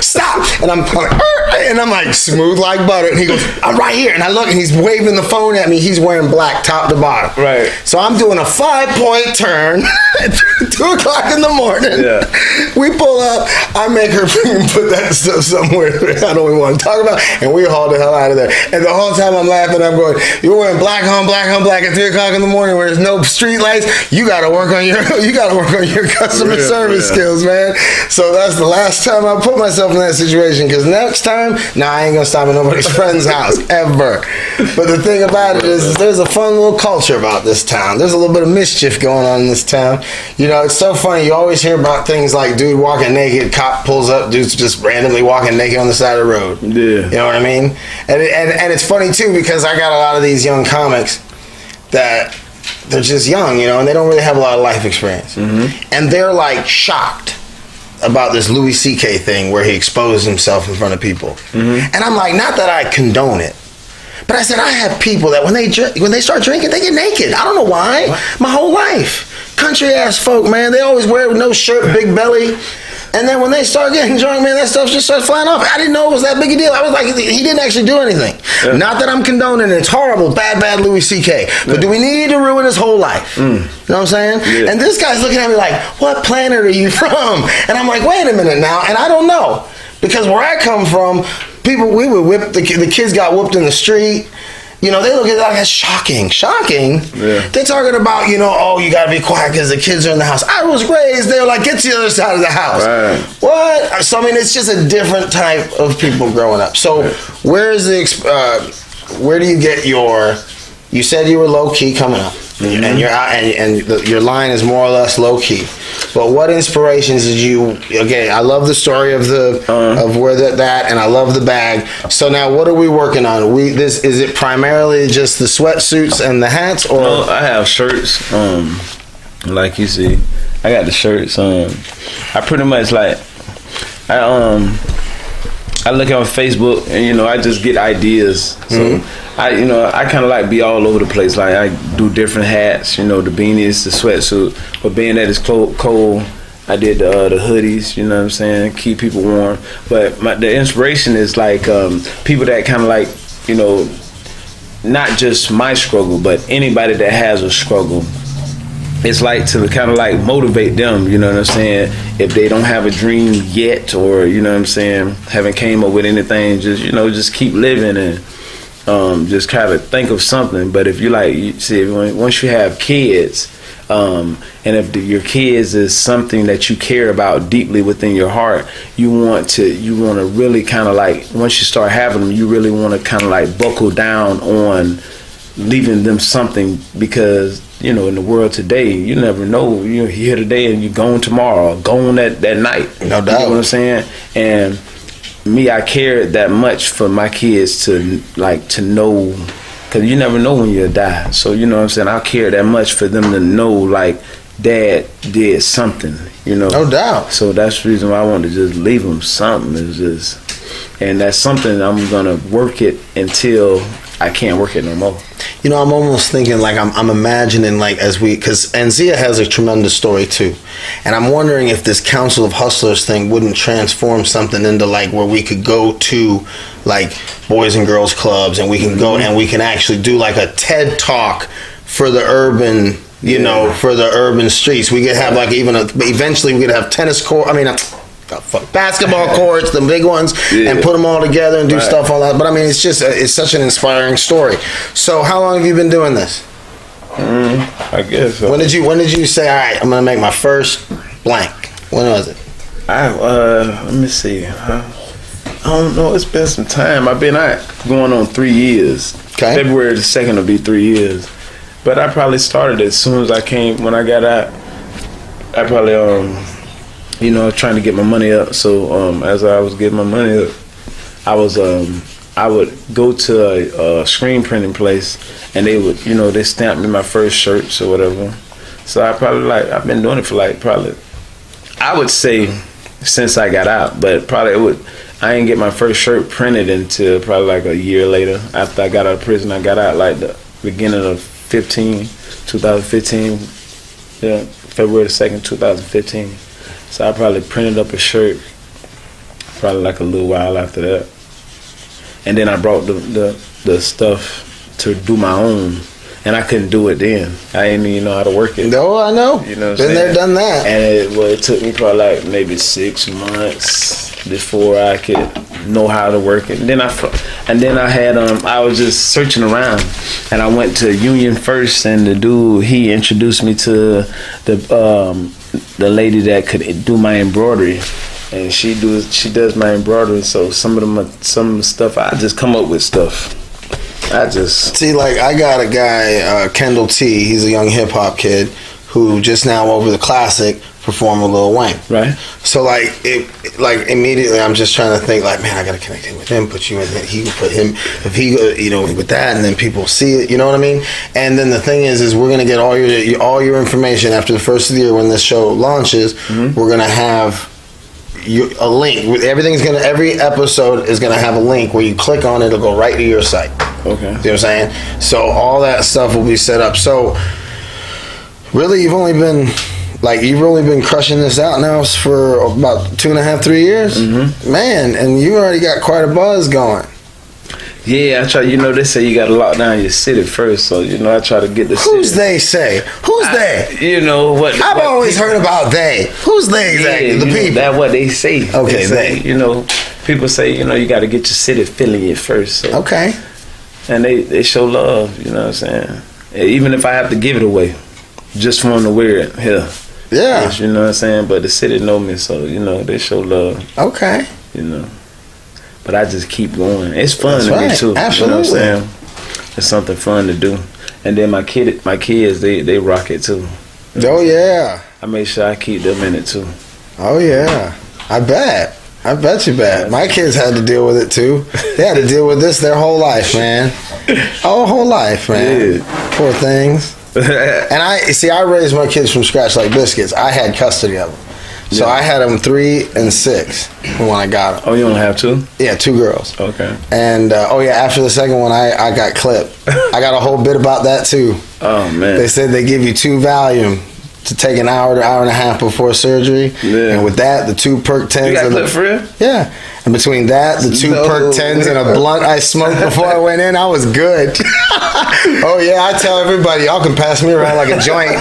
Stop. And I'm like smooth like butter. And he goes, I'm right here. And I look, and he's waving the phone at me. He's wearing black top to bottom. Right. So I'm doing a 5-point turn at 2 o'clock in the morning. Yeah. We pull up. I make her put that stuff somewhere I don't even want to talk about. And we haul the hell out of there. And the whole time I'm laughing, I'm going, you're wearing black on black at 3 o'clock in the morning where there's no street lights. You got to work on your customer service skills, man. So that's the last time I put myself in that situation, because next time, I ain't gonna stop at nobody's friend's house ever. But the thing about it is there's a fun little culture about this town. There's a little bit of mischief going on in this town. It's so funny. You always hear about things like dude walking naked, cop pulls up, dude's just randomly walking naked on the side of the road. Yeah. You know what I mean? And it's funny too, because I got a lot of these young comics that they're just young, and they don't really have a lot of life experience. Mm-hmm. And they're like shocked about this Louis C.K. thing where he exposed himself in front of people. Mm-hmm. And I'm like, not that I condone it, but I said I have people that when they start drinking, they get naked. I don't know why. What? My whole life. Country ass folk, man, they always wear no shirt, big belly. And then when they start getting drunk, man, that stuff just starts flying off. I didn't know it was that big a deal. I was like, he didn't actually do anything. Yeah. Not that I'm condoning it. It's horrible, bad Louis C.K. But do we need to ruin his whole life? You know what I'm saying? Yeah. And this guy's looking at me like, what planet are you from? And I'm like, wait a minute now. And I don't know. Because where I come from, we would whip, the kids got whooped in the street. They look at that as shocking. Yeah. They're talking about, you got to be quiet because the kids are in the house. I was raised, they were like, get to the other side of the house. Right. What? So, it's just a different type of people growing up. So, where do you get you said you were low-key coming up. Mm-hmm. And you're out, and your line is more or less low key. But what inspirations did you? Okay, I love the story of of where that, and I love the bag. So now, what are we working on? Is it primarily just the sweatsuits and the hats, or? No, I have shirts. Like you see, I got the shirts. I pretty much I look on Facebook and I just get ideas. So I kind of like be all over the place. Like I do different hats, the beanies, the sweatsuit. But being that it's cold, I did the hoodies. You know what I'm saying? Keep people warm. But the inspiration is like people that kind of like not just my struggle, but anybody that has a struggle. It's like to kind of like motivate them, you know what I'm saying? If they don't have a dream yet, or you know what I'm saying, haven't came up with anything, just keep living and just kind of think of something. But if you once you have kids, And if your kids is something that you care about deeply within your heart, you want to really kind of like, once you start having them, you really want to kind of like buckle down on leaving them something, because in the world today, you never know. You're here today and you're gone tomorrow, gone that night. No doubt. You know what I'm saying? And me, I care that much for my kids to know, because you never know when you'll die. So you know what I'm saying? I care that much for them to know, like, Dad did something. No doubt. So that's the reason why I wanted to just leave them something. And that's something I'm gonna work it until I can't work it no more. I'm almost thinking, like, I'm imagining, like, because Anzia has a tremendous story too, and I'm wondering if this Council of Hustlers thing wouldn't transform something into, like, where we could go to, like, boys and girls clubs, and we can go and we can actually do like a TED talk for the urban, for the urban streets. We could have, like, eventually we could have tennis court. Basketball courts, the big ones, and put them all together and do stuff all that. But it's such an inspiring story. So, how long have you been doing this? I guess so. When did you say, all right, I'm gonna make my first blank? When was it? Let me see. I don't know. It's been some time. I've been out going on 3 years. Okay. February the 2nd will be 3 years. But I probably started as soon as I came. When I got out, I probably trying to get my money up. So as I was getting my money up, I would go to a screen printing place, and they would, they stamped me my first shirts or whatever. So I've been doing it for I would say since I got out, but I didn't get my first shirt printed until probably like a year later after I got out of prison. I got out like the beginning of 2015, yeah, February the 2nd, 2015. So I probably printed up a shirt probably like a little while after that. And then I brought the stuff to do my own. And I couldn't do it then. I didn't even know how to work it. No, I know. You know what I'm Been saying? there, done that. And it took me probably like maybe 6 months before I could know how to work it. And then I was just searching around, and I went to Union First, and the dude, he introduced me to the lady that could do my embroidery. And she does my embroidery. So some of the stuff, I just come up with stuff. See, like, I got a guy, Kendall T. He's a young hip hop kid who just now over the classic performed with Lil Wayne. Right. So immediately I'm just trying to think, like, man, I gotta connect him with him. Put you in there. He can put him if he with that, and then people see it. You know what I mean? And then the thing is we're gonna get all your information after the first of the year when this show launches. Mm-hmm. We're gonna have a link. Every episode is gonna have a link where you click on it, it'll go right to your site. Okay. You know what I'm saying? So all that stuff will be set up. So really, you've only been crushing this out now for about 2.5, 3 years, man, and you already got quite a buzz going. Yeah, I try. They say you got to lock down your city first, so I try to get the. Who's city. they say? Who's they? You know what? I've always heard about they. Who's they exactly? Yeah, the people. That's what they say. Okay, they. People say you got to get your city feeling it first. So. Okay. And they show love. You know what I'm saying? Even if I have to give it away, just for them to wear it here. Yeah. You know what I'm saying? But the city know me, so they show love. Okay. But I just keep going. It's fun That's to right. me too. Absolutely. You know what I'm saying? It's something fun to do. And then my kids, they rock it too. Oh yeah. I make sure I keep them in it too. Oh yeah. I bet you bet. My kids had to deal with it too. They had to deal with this their whole life, man. Whole life, man. Yeah. Poor things. And I raised my kids from scratch like biscuits. I had custody of them. So I had them 3 and 6 when I got them. Oh, you don't have 2? Yeah, 2 girls. Okay. And after the second one, I got clipped. I got a whole bit about that too. Oh man. They said they give you 2 Valium to take an hour to hour and a half before surgery. Yeah. And with that, the 2 perk 10s. You got clipped for real? Yeah. And between that, the 2 perk 10s and a blunt I smoked before I went in, I was good. Oh yeah, I tell everybody, y'all can pass me around like a joint.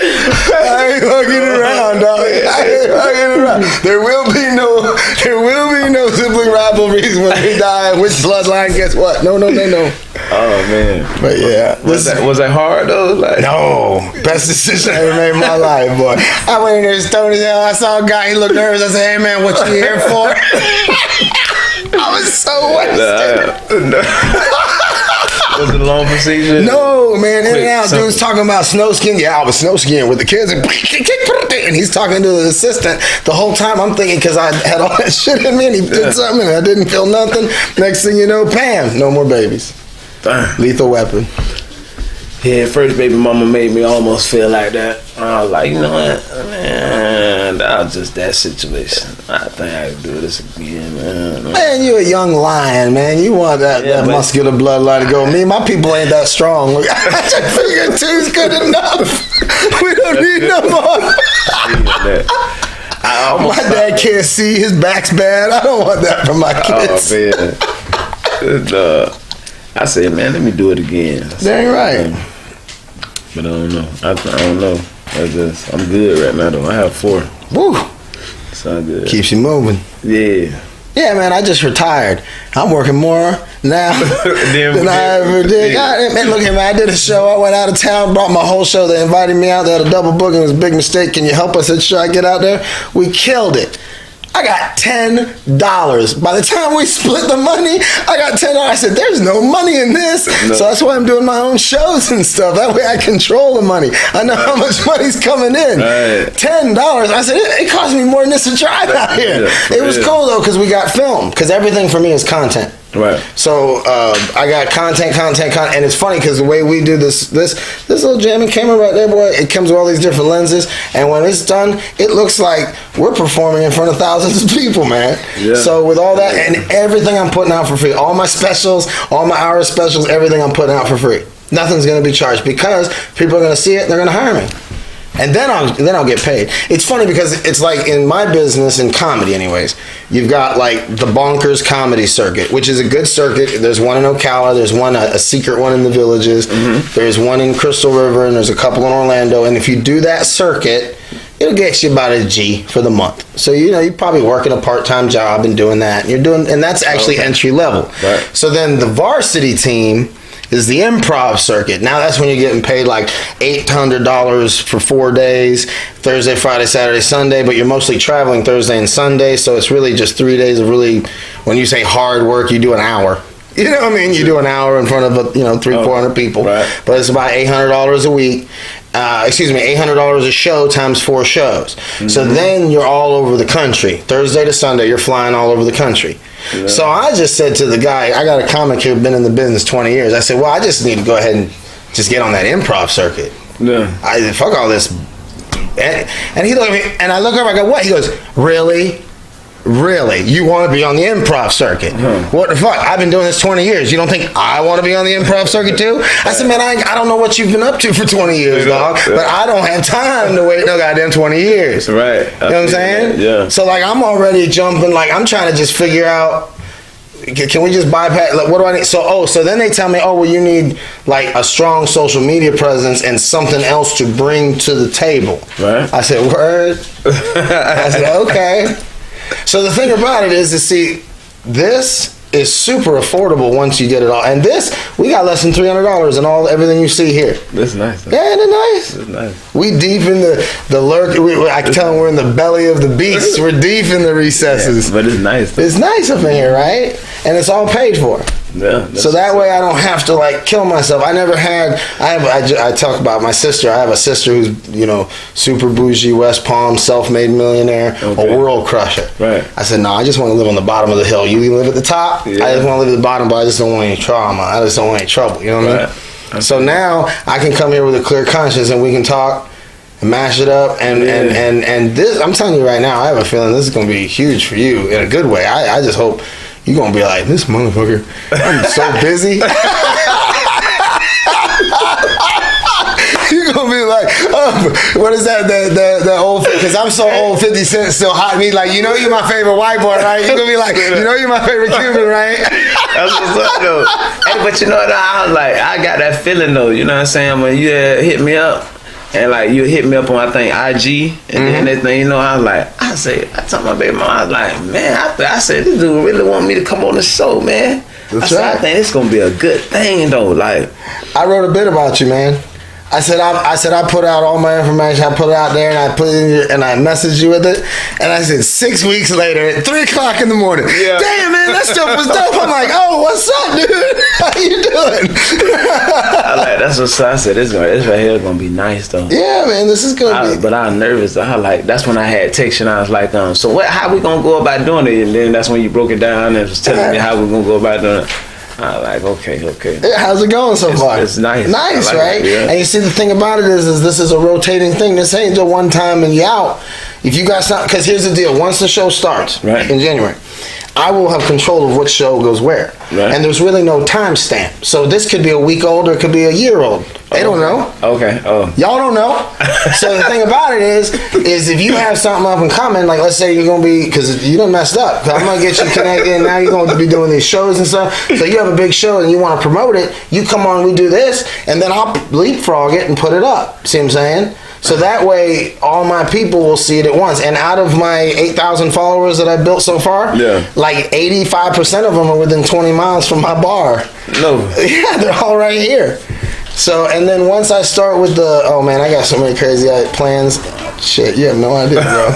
I ain't fucking around, dog. I ain't fucking around. There will be no sibling rivalries when we die. Which bloodline gets what? No. Oh man. But yeah, Was that hard though? Like, no, best decision I ever made in my life, boy. I went in there stoned as hell. I saw a guy, he looked nervous. I said, "Hey man, what you here for?" I was so wasted. Was it a long procedure? No, man, in Quick, and out. Dude's talking about snow skiing. Yeah, I was snow skiing with the kids, and he's talking to the assistant the whole time. I'm thinking, because I had all that shit in me, and he did something, and I didn't feel nothing. Next thing you know, bam, no more babies. Damn. Lethal weapon. Yeah, first baby mama made me almost feel like that. I was like, you know what, man, that was just that situation. I think I can do this again, man. Man, you a young lion, man. You want that muscular bloodline to go. Me, my people ain't that strong. I just figured two's good enough. We don't need no more. My dad can't see. His back's bad. I don't want that for my kids. Oh, man. I said, man, let me do it again. Dang right. But I don't know. I don't know. I'm good right now, though. I have 4. Woo. Sound good. Keeps you moving. Yeah. Yeah, man, I just retired. I'm working more now than I ever did. God, man, look here, man, I did a show. I went out of town, brought my whole show. They invited me out. They had a double booking. It was a big mistake. Can you help us? Should I get out there? We killed it. I got $10. By the time we split the money, I got $10. I said, there's no money in this. No. So that's why I'm doing my own shows and stuff. That way I control the money. I know how much money's coming in. Right. $10. I said, it cost me more than this to drive out here. Yeah, it was cool, though, because we got film. Because everything for me is content. Right. So I got content, and it's funny because the way we do this little jamming camera right there, boy, it comes with all these different lenses, and when it's done, it looks like we're performing in front of thousands of people, man. Yeah. So with all that and everything I'm putting out for free, all my specials, all my hour specials, everything I'm putting out for free. Nothing's going to be charged because people are going to see it and they're going to hire me. And then I'll get paid. It's funny because it's like in my business, in comedy anyways, you've got like the Bonkers Comedy Circuit, which is a good circuit. There's one in Ocala, there's one, a secret one in the Villages, there's one in Crystal River, and there's a couple in Orlando. And if you do that circuit, it'll get you about a G for the month. So you're probably working a part-time job and doing that. And that's actually entry level. Right. So then the varsity team is the improv circuit. Now that's when you're getting paid like $800 for 4 days, Thursday, Friday, Saturday, Sunday, but you're mostly traveling Thursday and Sunday, so it's really just 3 days of really, when you say hard work, you do an hour. You know what I mean? You do an hour in front of 300-400 people, right. But it's about $800 a week. $800 a show times 4 shows. So then you're all over the country. Thursday to Sunday, you're flying all over the country. Yeah. So I just said to the guy, I got a comic who's been in the business 20 years. I said, well, I just need to go ahead and just get on that improv circuit. Yeah. Fuck all this. And he looked at me, and I look over, I go, what? He goes, really? Really? You want to be on the improv circuit? What the fuck? I've been doing this 20 years. You don't think I want to be on the improv circuit too? I said, man, I don't know what you've been up to for 20 years, dog. But I don't have time to wait no goddamn 20 years. Right. You know what I'm saying? Yeah. So like I'm already jumping, like I'm trying to just figure out, can we just bypass, like what do I need? So then they tell me, well, you need like a strong social media presence and something else to bring to the table. Right. I said, word. I said, okay. So the thing about it is to see, this is super affordable once you get it all. And this, we got less than $300 and everything you see here. That's nice. Yeah, isn't it nice? That's nice. We deep in the lurk. I can tell them we're in the belly of the beast. We're deep in the recesses. Yeah, but it's nice. It's nice up in here, right? And it's all paid for. Yeah. So that way I don't have to like kill myself. I never had. I talk about my sister. I have a sister who's super bougie, West Palm, self-made millionaire, a world crusher. Right. I said no. I just want to live on the bottom of the hill. You live at the top. Yeah. I just want to live at the bottom, but I just don't want any trauma. I just don't want any trouble. You know what I mean? So now I can come here with a clear conscience and we can talk and mash it up and this. I'm telling you right now. I have a feeling this is going to be huge for you in a good way. I just hope. You're going to be like, this motherfucker, I'm so busy. You're going to be like, what is that, the old, because I'm so old, 50 Cent still hot me, like, you're my favorite white boy, right? You're going to be like, you're my favorite Cuban, right? That's what's up, though. Hey, but you know what, I was like, I got that feeling, though, you know what I'm saying? When you hit me up, and like you hit me up on I think IG and then that thing, I was like, I told my baby mom, I was like, man, I said this dude really want me to come on the show, man. That's I right. think it's gonna be a good thing though. Like, I wrote a bit about you, man. I said I put out all my information. I put it out there, and I put it in and I messaged you with it. And I said 6 weeks later at 3:00 in the morning. Yeah. Damn, man, that stuff was dope. I'm like, oh, what's up, dude? How you doing? that's what I said. This right here is gonna be nice though. Yeah, man, this is gonna be. But I was nervous. That's when I had text and I was like, so what? How we gonna go about doing it? And then that's when you broke it down and was telling me how we gonna go about doing it. I was like, okay. Yeah, how's it going so far? It's nice. Nice, like right? it, yeah. And you see, the thing about it is this is a rotating thing. This ain't just one time and you out. If you got something, because here's the deal. Once the show starts in January, I will have control of which show goes where. Right. And there's really no time stamp. So this could be a week old or it could be a year old. They don't know. Okay. Oh. Y'all don't know. So the thing about it is if you have something up and coming, like let's say you're going to be, because you done messed up, because I'm going to get you connected and now you're going to be doing these shows and stuff. So you have a big show and you want to promote it, you come on, we do this, and then I'll leapfrog it and put it up. See what I'm saying? So that way, all my people will see it at once. And out of my 8,000 followers that I built so far, like 85% of them are within 20 miles from my bar. No. Yeah, they're all right here. So, and then once I start with oh man, I got so many crazy plans. Shit, you have no idea, bro.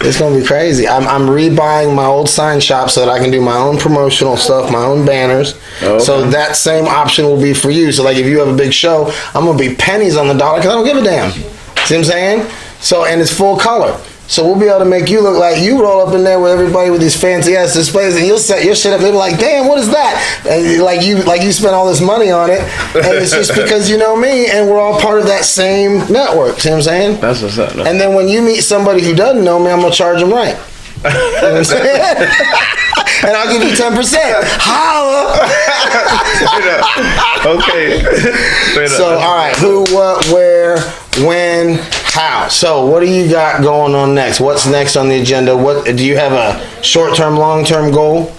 It's gonna be crazy. I'm rebuying my old sign shop so that I can do my own promotional stuff, my own banners. Okay. So that same option will be for you. So like if you have a big show, I'm gonna be pennies on the dollar because I don't give a damn. See what I'm saying? So, and it's full color. So we'll be able to make you look like you roll up in there with everybody with these fancy ass displays, and you'll set your shit up. They'll be like, "Damn, what is that?" And like you spent all this money on it, and it's just because you know me, and we're all part of that same network. See what I'm saying? That's what's up. No? And then when you meet somebody who doesn't know me, I'm gonna charge them right. You know what I'm saying? And I'll give you 10%. Holla! Okay. So all right, who, what, where, when, how? So what do you got going on next? What's next on the agenda? What do you have a short-term, long-term goal?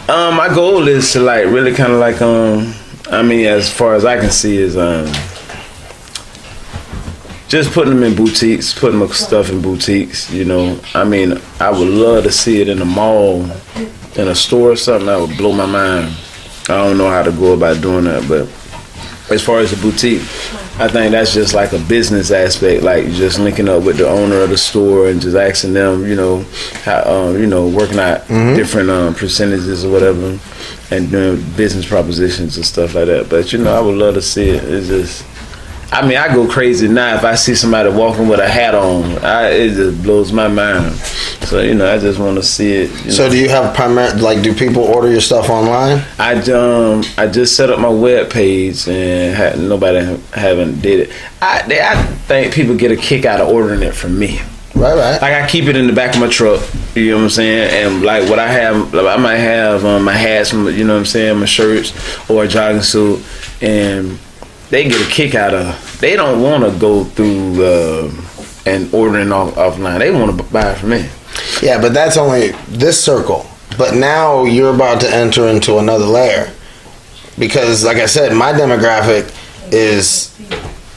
My goal is to like really kind of like I mean, as far as I can see is just putting them in boutiques, putting my stuff in boutiques, you know. I mean, I would love to see it in a mall, in a store or something. That would blow my mind. I don't know how to go about doing that, but as far as the boutique, I think that's just like a business aspect, like just linking up with the owner of the store and just asking them, you know, how, working out different percentages or whatever, and doing business propositions and stuff like that. But you know, I would love to see it. It's just, I mean, I go crazy now if I see somebody walking with a hat on. It just blows my mind. So you know, I just want to see it. So do you have do people order your stuff online? I just set up my web page and nobody haven't did it. I think people get a kick out of ordering it from me. Right. Like I keep it in the back of my truck. You know what I'm saying? And like what I have, I might have my hats, you know what I'm saying, my shirts or a jogging suit, and they get a kick out of. They don't want to go through and ordering offline. They want to buy it from me. Yeah, but that's only this circle. But now you're about to enter into another layer. Because, like I said, my demographic is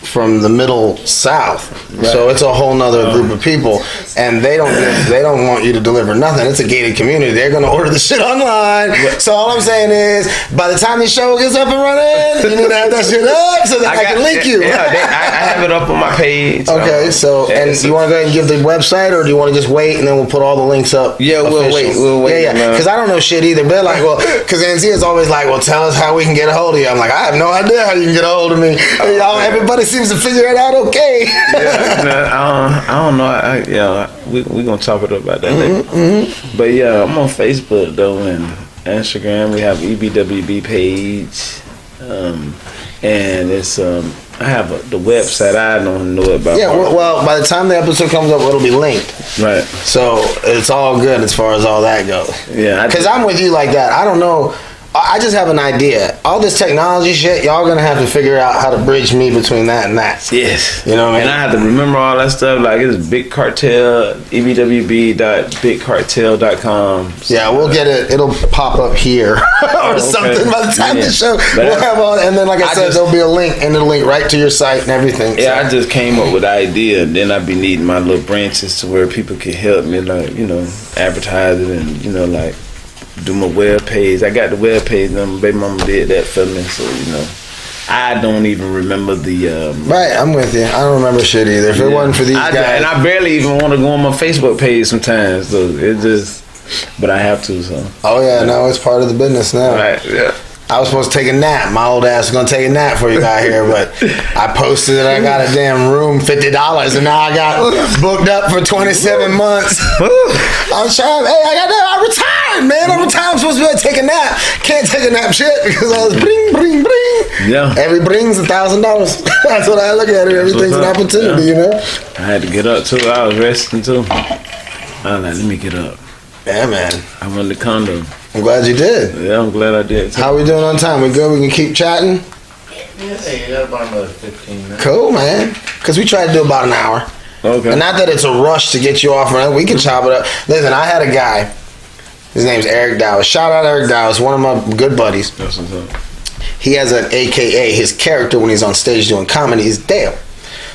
from the middle south, so it's a whole nother group of people, and they don't want you to deliver nothing. It's a gated community. They're gonna order the shit online. So all I'm saying is, by the time the show gets up and running, you need to have that shit up so that I can link you. Yeah, I have it up on my page. Okay, so and you want to go ahead and give the website, or do you want to just wait and then we'll put all the links up? Yeah, we'll wait. Yeah, because I don't know shit either. But like, well, because NC is always like, well, tell us how we can get a hold of you. I'm like, I have no idea how you can get a hold of me. Everybody seems to figure it out okay. I don't know. We're going to talk it up about that later. But yeah, I'm on Facebook though, and Instagram. We have EBWB page. And it's I have the website. I don't know about. Yeah, well, by the time the episode comes up, it'll be linked. Right. So it's all good as far as all that goes. Yeah. Because I'm with you like that. I don't know. I just have an idea. All this technology shit, y'all gonna have to figure out how to bridge me between that and that. Yes. You know what I mean? And I have to remember all that stuff. Like it's Big Cartel, ebwb.bigcartel.com. Yeah, we'll get it. It'll pop up here or something by the time the show. We'll have all, and then like I said, there'll be a link, and it'll link right to your site and everything. Yeah, I just came up with the idea, and then I'd be needing my little branches to where people can help me, like advertise it, and like do my web page. I got the web page, and my baby mama did that for me. So I don't even remember the. Right, I'm with you. I don't remember shit either. If it wasn't for these guys, and I barely even want to go on my Facebook page sometimes. So it just, but I have to. So. Oh yeah, no, it's part of the business now. Right. Yeah. I was supposed to take a nap. My old ass was gonna take a nap before you got here, but I posted that I got a damn room, $50, and now I got booked up for 27 months. I was trying. Hey, I retired, man. I'm retired. I'm supposed to be able to take a nap. Can't take a nap shit because I was bring. Yeah. Every bring's $1,000. That's what I look at it. Everything's an opportunity, you know. I had to get up too. I was resting too. I was like, let me get up. Yeah, man. I won the condo. I'm glad you did. Yeah, I'm glad I did too. How we doing on time? We good? We can keep chatting? Yeah, you got about another 15 minutes. Cool, man. Because we try to do about an hour. Okay. And not that it's a rush to get you off. We can chop it up. Listen, I had a guy. His name's Eric Dowes. Shout out Eric Dowes, one of my good buddies. That's what's up. He has an AKA. His character when he's on stage doing comedy is Dale.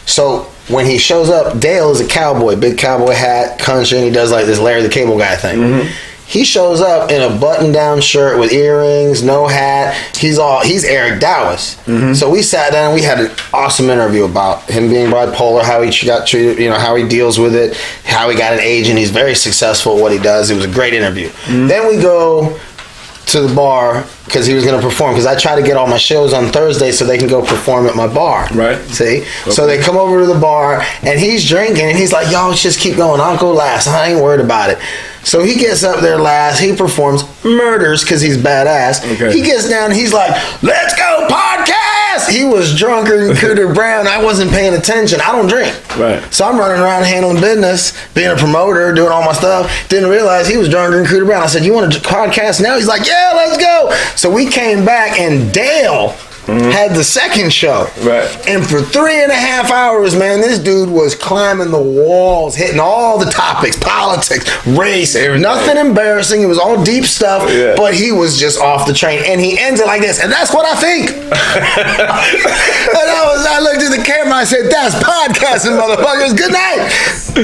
So when he shows up, Dale is a cowboy, big cowboy hat, country, and he does like this Larry the Cable Guy thing. Mm-hmm. He shows up in a button-down shirt with earrings, no hat. He's Eric Dowes. Mm-hmm. So we sat down and we had an awesome interview about him being bipolar, how he got treated, how he deals with it, how he got an agent. He's very successful at what he does. It was a great interview. Mm-hmm. Then we go to the bar because he was going to perform, because I try to get all my shows on Thursday so they can go perform at my bar. Right. See? Okay. So they come over to the bar and he's drinking and he's like, y'all just keep going. I'll go last. I ain't worried about it. So he gets up there last. He performs, murders because he's badass. Okay. He gets down and he's like, let's go podcast. He was drunker than Cooter Brown. I wasn't paying attention. I don't drink. Right. So I'm running around handling business, being a promoter, doing all my stuff. Didn't realize he was drunker than Cooter Brown. I said, you want to podcast now? He's like, yeah, let's go. So we came back and Dale had the second show. Right. And for 3.5 hours, man, this dude was climbing the walls, hitting all the topics, politics, race, everything. Nothing embarrassing. It was all deep stuff, but he was just off the train. And he ends it like this, and that's what I think. And I looked at the camera, I said, that's podcasting, motherfuckers. Good night.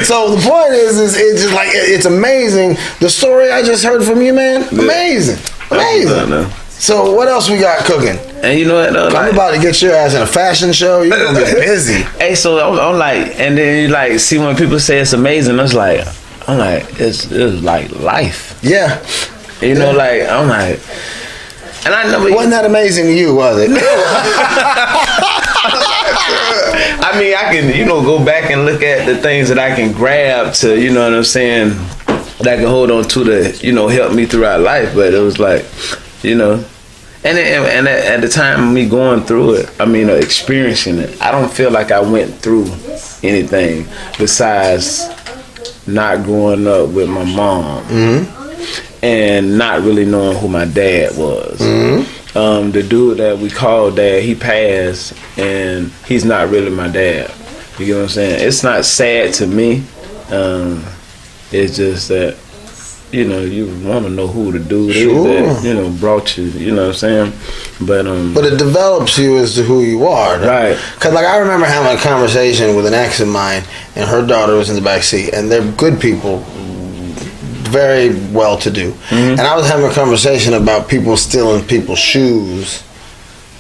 So the point is it's just like, it's amazing. The story I just heard from you, man, amazing. Amazing. So what else we got cooking? And you know what? I'm about to get your ass in a fashion show. You're gonna be busy. Hey, so I'm like, and then you like see when people say it's amazing. I'm like, it's like life. Yeah. You know, like I'm like, and I never wasn't that amazing to you, was it? I mean, I can go back and look at the things that I can grab to, you know what I'm saying, that I can hold on to help me throughout life. But it was like, and at the time me going through it, experiencing it, I don't feel like I went through anything besides not growing up with my mom and not really knowing who my dad was. The dude that we called dad, he passed, and he's not really my dad. You get what I'm saying? It's not sad to me. It's just that you want to know who the dude is that brought you. You know what I'm saying? But it develops you as to who you are, right? Because like I remember having a conversation with an ex of mine, and her daughter was in the back seat, and they're good people, very well to do, and I was having a conversation about people stealing people's shoes.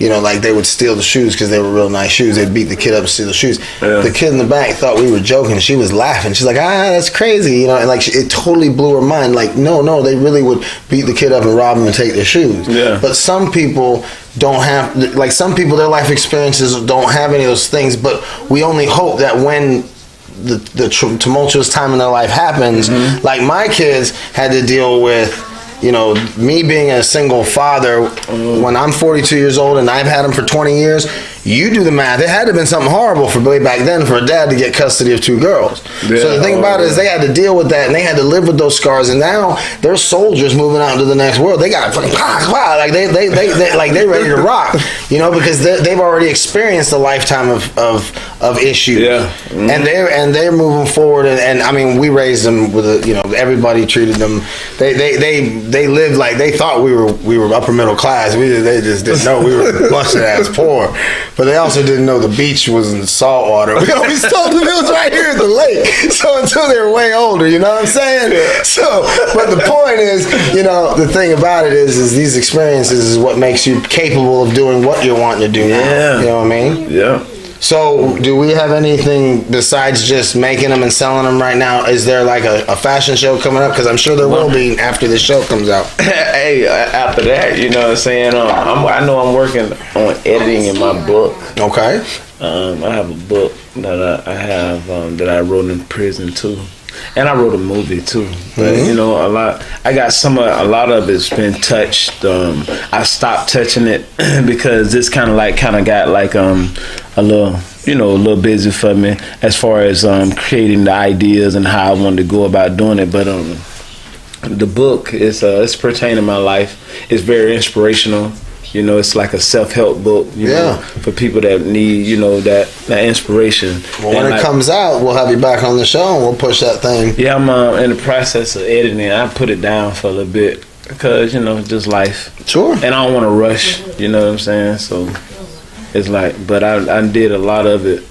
Like they would steal the shoes because they were real nice shoes. They'd beat the kid up and steal the shoes. Yeah. The kid in the back thought we were joking. She was laughing. She's like, that's crazy. And like it totally blew her mind. Like, no, they really would beat the kid up and rob him and take their shoes. Yeah. But some people don't have, like some people, their life experiences don't have any of those things. But we only hope that when the tumultuous time in their life happens, like my kids had to deal with, me being a single father, when I'm 42 years old and I've had him for 20 years, you do the math. It had to have been something horrible for way back then for a dad to get custody of 2 girls. Yeah. So the thing about it is they had to deal with that, and they had to live with those scars, and now they're soldiers moving out into the next world. They got fucking like they like they're ready to rock, because they've already experienced a lifetime of of issues. Yeah. And they're moving forward, and I mean, we raised them with everybody treated them. They lived like they thought we were upper middle class. They just didn't know we were busted ass poor, but they also didn't know the beach was in salt water. We always told them it was right here at the lake. So until they were way older, you know what I'm saying? Yeah. So, but the point is, the thing about it is these experiences is what makes you capable of doing what you're wanting to do now. Yeah. You know what I mean? Yeah. So, do we have anything besides just making them and selling them right now? Is there like a fashion show coming up? Because I'm sure there will be after the show comes out. Hey, after that, you know what I'm saying? I know I'm working on editing in my book. Okay. I have a book that I have that I wrote in prison too, and I wrote a movie too. But a lot of it's been touched. I stopped touching it because this kind of got like a little busy for me as far as creating the ideas and how I wanted to go about doing it. But the book is it's pertaining to my life. It's very inspirational. It's like a self-help book, for people that need, that inspiration. Well, when it comes out, we'll have you back on the show and we'll push that thing. Yeah, I'm in the process of editing. I put it down for a little bit because, just life. Sure. And I don't want to rush, you know what I'm saying? So it's like, but I did a lot of it.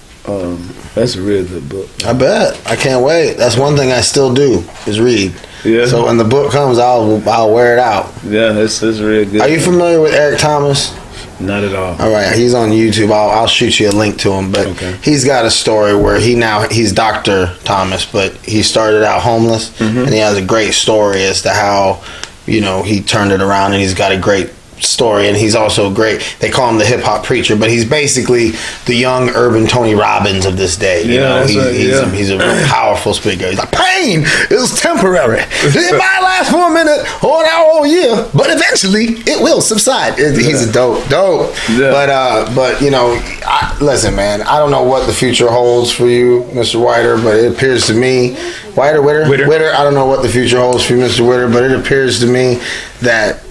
That's a real good book. I bet. I can't wait. That's one thing I still do is read. Yeah. So when the book comes, I'll wear it out. Yeah, it's real good. Are you familiar with Eric Thomas? Not at all. All right, he's on YouTube. I'll shoot you a link to him. But He's got a story where he's Dr. Thomas, but he started out homeless, and he has a great story as to how he turned it around, and he's got a great story, and he's also great. They call him the hip hop preacher, but he's basically the young urban Tony Robbins of this day. He's a real powerful speaker. He's like, pain is temporary. It might last for a minute or an hour or a year, but eventually it will subside. He's a dope. Yeah. But listen, man. I don't know what the future holds for you, Mr. Whitter, but it appears to me, Whitter. I don't know what the future holds for you, Mr. Whitter, but it appears to me that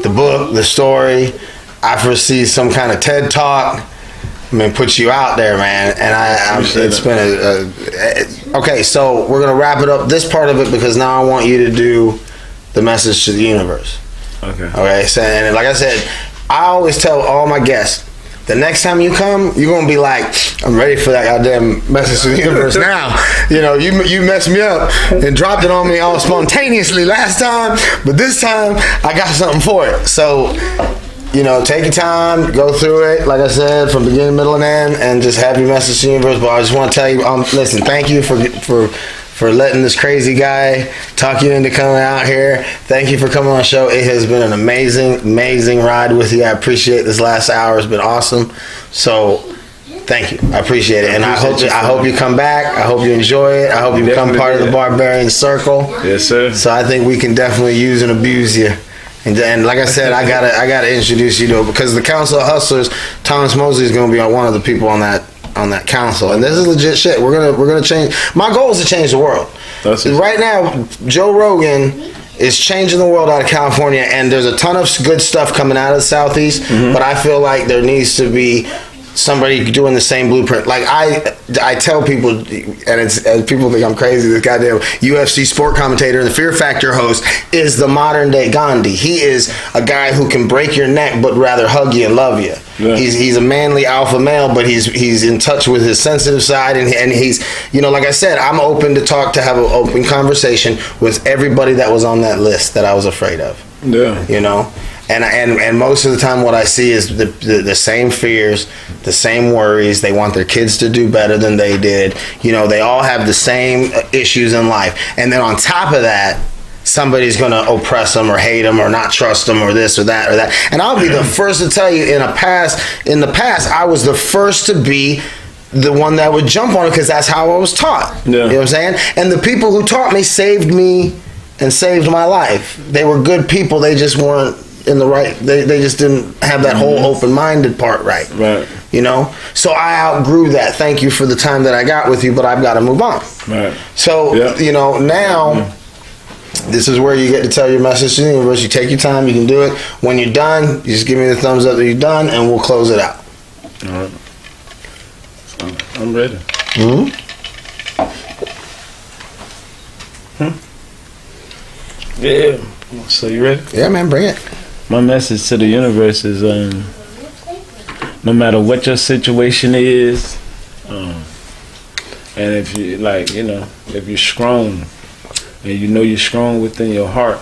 the book, the story, I foresee some kind of TED Talk. Put you out there, man. And it's been okay, so we're going to wrap it up, this part of it, because now I want you to do the message to the universe. Okay, so, and like I said, I always tell all my guests, the next time you come, you're going to be like, I'm ready for that goddamn message to the universe now. You messed me up and dropped it on me all spontaneously last time, but this time I got something for it. So, take your time, go through it, like I said, from beginning, middle, and end, and just have your message to the universe. But I just want to tell you, listen, thank you for letting this crazy guy talk you into coming out here. Thank you for coming on the show. It has been an amazing ride with you. I appreciate this last hour. It's been awesome. So thank you. I appreciate it. And I hope you come back. I hope you enjoy it. I hope you become part of the Barbarian Circle. Yes, sir. So I think we can definitely use and abuse you. And like I said, I gotta introduce you to it, because the Council of Hustlers, Thomas Mosley is gonna be one of the people on that council, and this is legit shit. We're gonna change. My goal is to change the world. Right now, Joe Rogan is changing the world out of California, and there's a ton of good stuff coming out of the Southeast. But I feel like there needs to be somebody doing the same blueprint. Like I tell people, and people think I'm crazy, this goddamn UFC sport commentator and the Fear Factor host is the modern day Gandhi. He is a guy who can break your neck but rather hug you and love you. Yeah. He's a manly alpha male, but he's in touch with his sensitive side, and he's, like I said, I'm open to have an open conversation with everybody that was on that list that I was afraid of. Yeah. And most of the time what I see is the same fears, the same worries. They want their kids to do better than they did. They all have the same issues in life. And then on top of that, somebody's going to oppress them or hate them or not trust them or this or that or that. And I'll be the first to tell you, in the past, I was the first to be the one that would jump on it, because that's how I was taught. Yeah. You know what I'm saying? And the people who taught me saved me and saved my life. They were good people. They just weren't in the right, they just didn't have that whole open-minded part right. So I outgrew that. Thank you for the time that I got with you, but I've got to move on. So now this is where you get to tell your message to the universe. You take your time, you can do it. When you're done, you just give me the thumbs up that you're done, and we'll close it out. All right. So. I'm ready. Yeah. So you ready? Yeah, man, bring it. My message to the universe is no matter what your situation is, and if you like, you know, if you're strong and you know you're strong within your heart,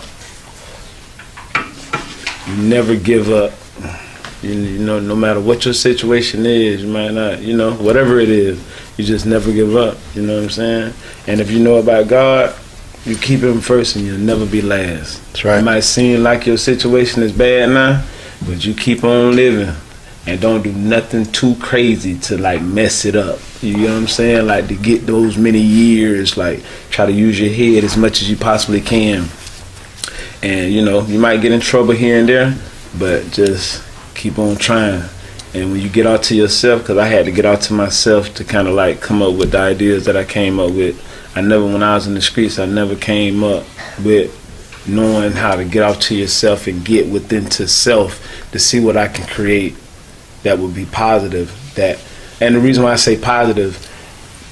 you never give up. You know, no matter what your situation is, you might not, you know, whatever it is, you just never give up. You know what I'm saying? And if you know about God, you keep him first and you'll never be last. That's right. It might seem like your situation is bad now, but you keep on living and don't do nothing too crazy to like mess it up. You know what I'm saying? Like to get those many years, like try to use your head as much as you possibly can. And you know, you might get in trouble here and there, but just keep on trying. And when you get out to yourself, because I had to get out to myself to kind of like come up with the ideas that I came up with. When I was in the streets, I never came up with knowing how to get out to yourself and get within to self to see what I can create that would be positive. And the reason why I say positive,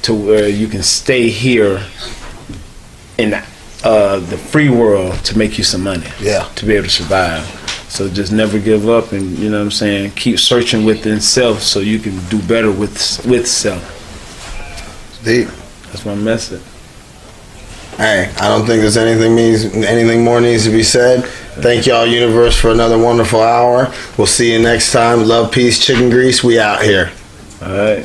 to where you can stay here in the free world to make you some money. Yeah. To be able to survive. So just never give up, and you know what I'm saying, keep searching within self so you can do better with self. Deep. That's my message. Hey, I don't think there's anything more needs to be said. Thank y'all, universe, for another wonderful hour. We'll see you next time. Love, peace, chicken grease. We out here. All right.